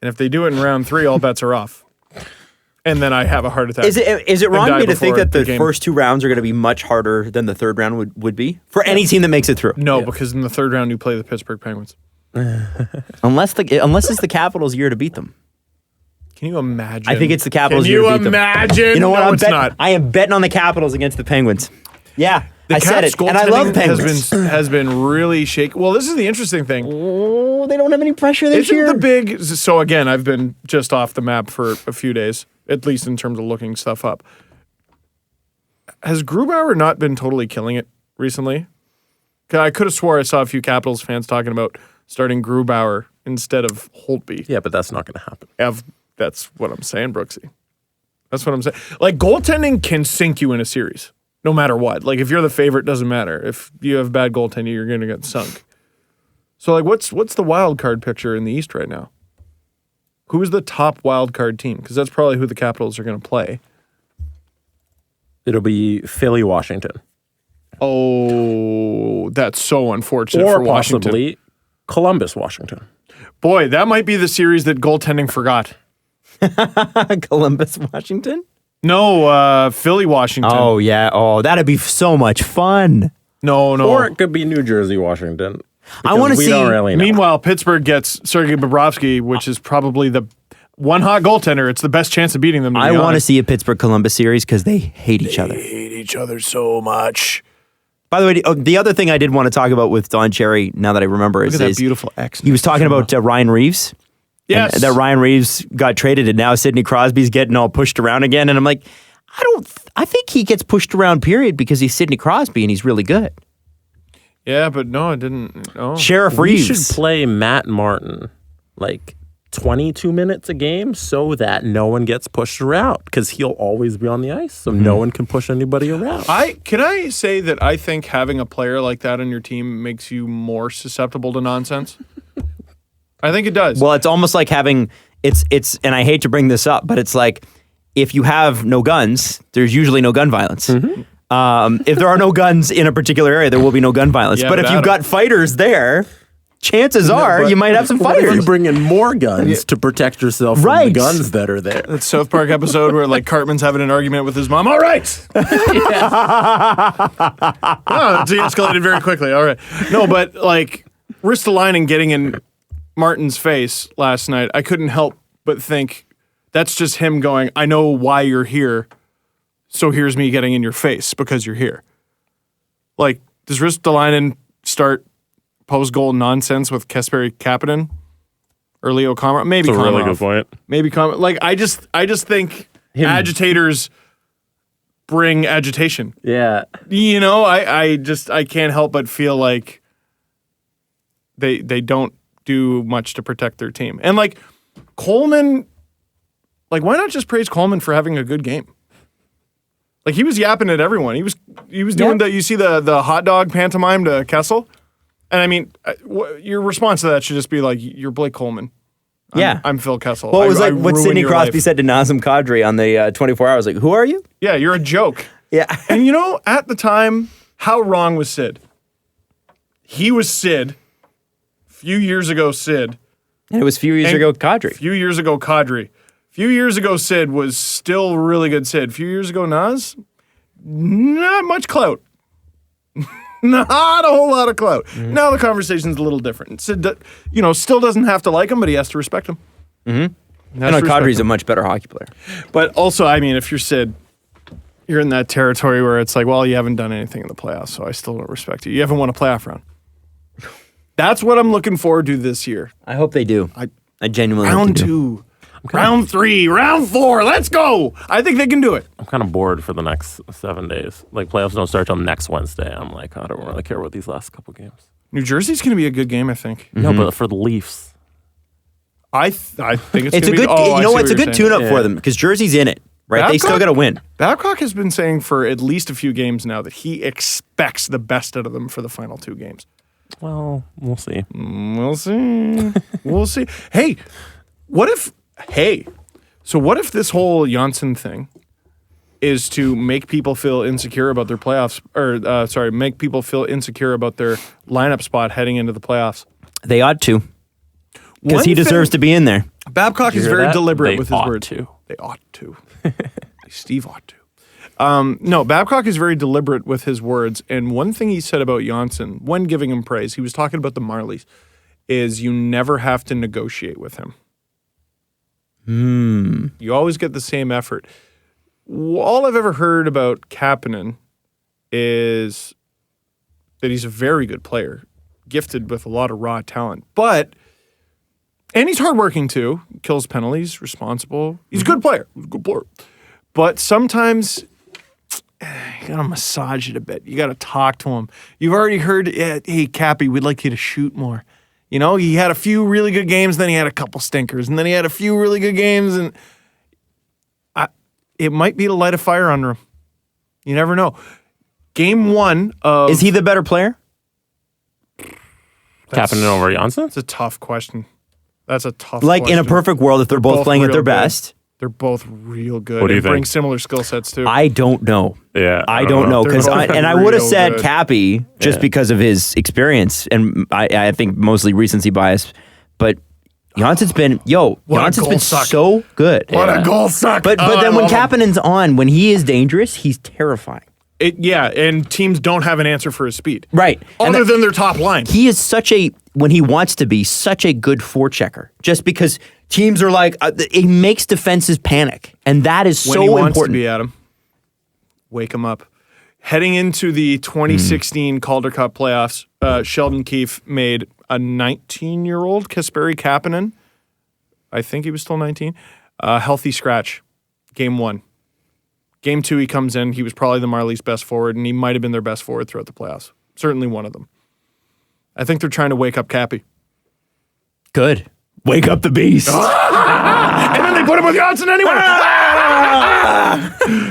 And if they do it in round 3, all bets are off. And then I have a heart attack. Is it wrong of me to think that the first 2 rounds are going to be much harder than the third round would be? For any team that makes it through? No, because in the third round you play the Pittsburgh Penguins. Unless it's the Capitals' year to beat them. Can you imagine? I think it's the Capitals' Can year you to beat them. imagine? You know what? No, it's not. I am betting on the Capitals against the Penguins. Yeah, I said Caps it, and I love goaltending Penguins. has been really shaky. Well, this is the interesting thing. Oh, they don't have any pressure this Isn't year. the big... So again, I've been just off the map for a few days, at least in terms of looking stuff up. Has Grubauer not been totally killing it recently? 'Cause I could have swore I saw a few Capitals fans talking about starting Grubauer instead of Holtby. Yeah, but that's not going to happen. That's what I'm saying, Brooksy. That's what I'm saying. Like, goaltending can sink you in a series, no matter what. Like, if you're the favorite, doesn't matter. If you have bad goaltending, you're going to get sunk. So, like, what's the wild card picture in the East right now? Who is the top wild card team? Because that's probably who the Capitals are going to play. It'll be Philly, Washington. Oh, that's so unfortunate Or for Washington. possibly Columbus, Washington. Boy, that might be the series that goaltending forgot. Columbus, Washington. No, Philly, Washington. Oh yeah. Oh, that'd be so much fun. No. Or it could be New Jersey, Washington. I want to We see. don't really know. Meanwhile, Pittsburgh gets Sergei Bobrovsky, which is probably the one hot goaltender. It's the best chance of beating them. I want to see a Pittsburgh Columbus series because they hate each other. hate each other so much. By the way, the other thing I did want to talk about with Don Cherry, now that I remember, Look is at that beautiful X. he was talking about Ryan Reeves. Yes. And that Ryan Reeves got traded, and now Sidney Crosby's getting all pushed around again. And I'm like, I think he gets pushed around, period, because he's Sidney Crosby and he's really good. Yeah, but no, it didn't. No. Sheriff We Reeves. should play Matt Martin like 22 minutes a game so that no one gets pushed around because he'll always be on the ice, so no one can push anybody around. Can I say that I think having a player like that on your team makes you more susceptible to nonsense? I think it does. Well, it's almost like having it's and I hate to bring this up, but it's like if you have no guns, there's usually no gun violence. If there are no guns in a particular area, there will be no gun violence. Yeah, but if but you've Adam- got fighters there, chances are But you might have some what if you fighters. bring in more guns to protect yourself from the Right. guns that are there? That South Park episode where like Cartman's having an argument with his mom. All right. Oh, it escalated very quickly. All right. No, but like Ristolainen getting in Martin's face last night, I couldn't help but think that's just him going, I know why you're here, so here's me getting in your face because you're here. Like, does Ristolainen start post-goal nonsense with Kasperi Kapanen or Leo Komarov? Maybe That's a really Komarov. good point. Maybe Komarov. Like, I just think agitators bring agitation. Yeah. You know, I can't help but feel like they don't do much to protect their team. And like Coleman, like why not just praise Coleman for having a good game? Like he was yapping at everyone. He was doing the you see the hot dog pantomime to Kessel, and I mean your response to that should just be like you're Blake Coleman. I'm Phil Kessel. Well, it was I like what ruin Sidney your Crosby life. said to Nazem Kadri on the 24 Hours. Like, who are you? Yeah, you're a joke. Yeah. And you know, at the time, how wrong was Sid? He was Sid. Few years ago, Sid. And it was a few years ago, Kadri. Few years ago, Kadri. Few years ago, Sid was still really good Sid. Few years ago, Nas, not much clout. Not a whole lot of clout. Now the conversation's a little different. Sid, still doesn't have to like him, but he has to respect him. Mm-hmm. I know Kadri's a much better hockey player. But also, I mean, if you're Sid, you're in that territory where it's like, well, you haven't done anything in the playoffs, so I still don't respect you. You haven't won a playoff round. That's what I'm looking forward to this year. I hope they do. I genuinely hope Round they do. 2, round 3, round 4. Let's go. I think they can do it. I'm kind of bored for the next 7 days. Like, playoffs don't start till next Wednesday. I'm like, I don't really care about these last couple games. New Jersey's going to be a good game, I think. No, but for the Leafs. I think it's It's going a to be. good. Oh, You know what? It's a you're good saying. tune-up for them because Jersey's in it, right? They still Babcock? got to win. Babcock has been saying for at least a few games now that he expects the best out of them for the final 2 games. Well, we'll see. We'll see. We'll see. Hey, what if this whole Janssen thing is to make people feel insecure about their playoffs, or make people feel insecure about their lineup spot heading into the playoffs? They ought to because he deserves to be in there. Babcock is hear very that? deliberate They with his ought words. to. They ought to. Steve ought to. No, Babcock is very deliberate with his words, and one thing he said about Janssen, when giving him praise, he was talking about the Marlies, is you never have to negotiate with him. You always get the same effort. All I've ever heard about Kapanen is that he's a very good player, gifted with a lot of raw talent. And he's hardworking too, kills penalties, responsible. He's a good player. But sometimes you gotta massage it a bit. You gotta talk to him. You've already heard, hey, Cappy, we'd like you to shoot more. You know, he had a few really good games, then he had a couple stinkers, and then he had a few really good games, and it might be to light a fire under him. You never know. Game 1 of... Is he the better player? Kapanen over Janssen? It's a tough question. That's a tough Like question. in a perfect world, if they're both playing at their real good. best. They're both real good. What do you and bring think? similar skill sets too. I don't know. Yeah. I don't know. They're both I would have real said good. Cappy just because of his experience. And I think mostly recency bias. But Jansson's been, Jansson's goal been suck. so good. What a goal suck. But Oh, then I when love him. Kapanen's on, when he is dangerous, he's terrifying. And teams don't have an answer for his speed. Right. And Other than their top line. he is when he wants to be, such a good forechecker. Just because teams are like, it makes defenses panic. And that is When so he wants important. to be, Adam, wake him up. Heading into the 2016 Calder Cup playoffs, Sheldon Keefe made a 19-year-old Kasperi Kapanen, I think he was still 19, healthy scratch. Game 1. Game 2, he comes in. He was probably the Marlies' best forward, and he might have been their best forward throughout the playoffs. Certainly one of them. I think they're trying to wake up Cappy. Good. Wake up the beast. And then they put him with Janssen anyway.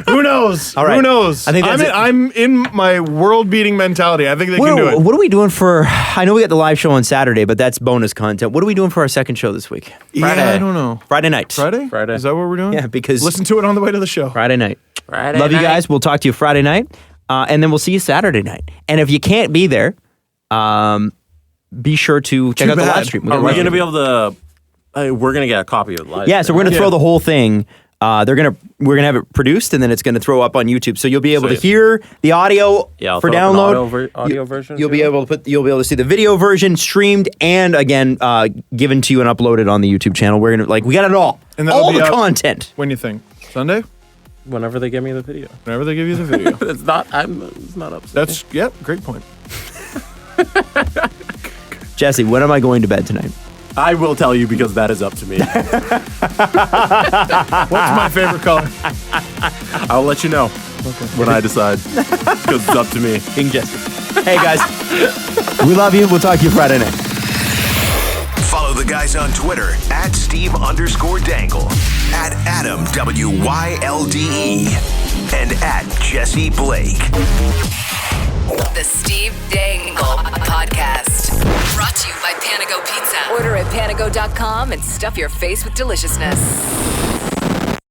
Who knows? All right. Who knows? I think that's it. I'm in my world-beating mentality. I think they can do it. What are we doing for? I know we got the live show on Saturday, but that's bonus content. What are we doing for our second show this week? Yeah, I don't know. Friday night. Friday? Is that what we're doing? Yeah, because Listen to it on the way to the show. Friday night. Friday Love you night. guys. We'll talk to you Friday night, and then we'll see you Saturday night. And if you can't be there, be sure to check out the live stream. Are we going to be able to... we're going to get a copy of it live. Yeah, so we're going to throw the whole thing. We're gonna have it produced, and then it's gonna throw up on YouTube. So you'll be able to hear the audio I'll for throw up an download. audio version. You'll be able to see the video version streamed and again given to you and uploaded on the YouTube channel. We're gonna we got it all, And that'll all be the up- content. When you think? Sunday? Whenever they give me the video. Whenever they give you the video. It's not up. That's, great point. Jesse, when am I going to bed tonight? I will tell you because that is up to me. What's my favorite color? I'll let you know when I decide because it's up to me. King Jesse. Hey guys, we love you. We'll talk to you Friday night. Follow the guys on Twitter at Steve_Dangle, at Adam WYLDE, and at Jesse Blake. The Steve Dangle Podcast. Brought to you by Panago Pizza. Order at panago.com and stuff your face with deliciousness.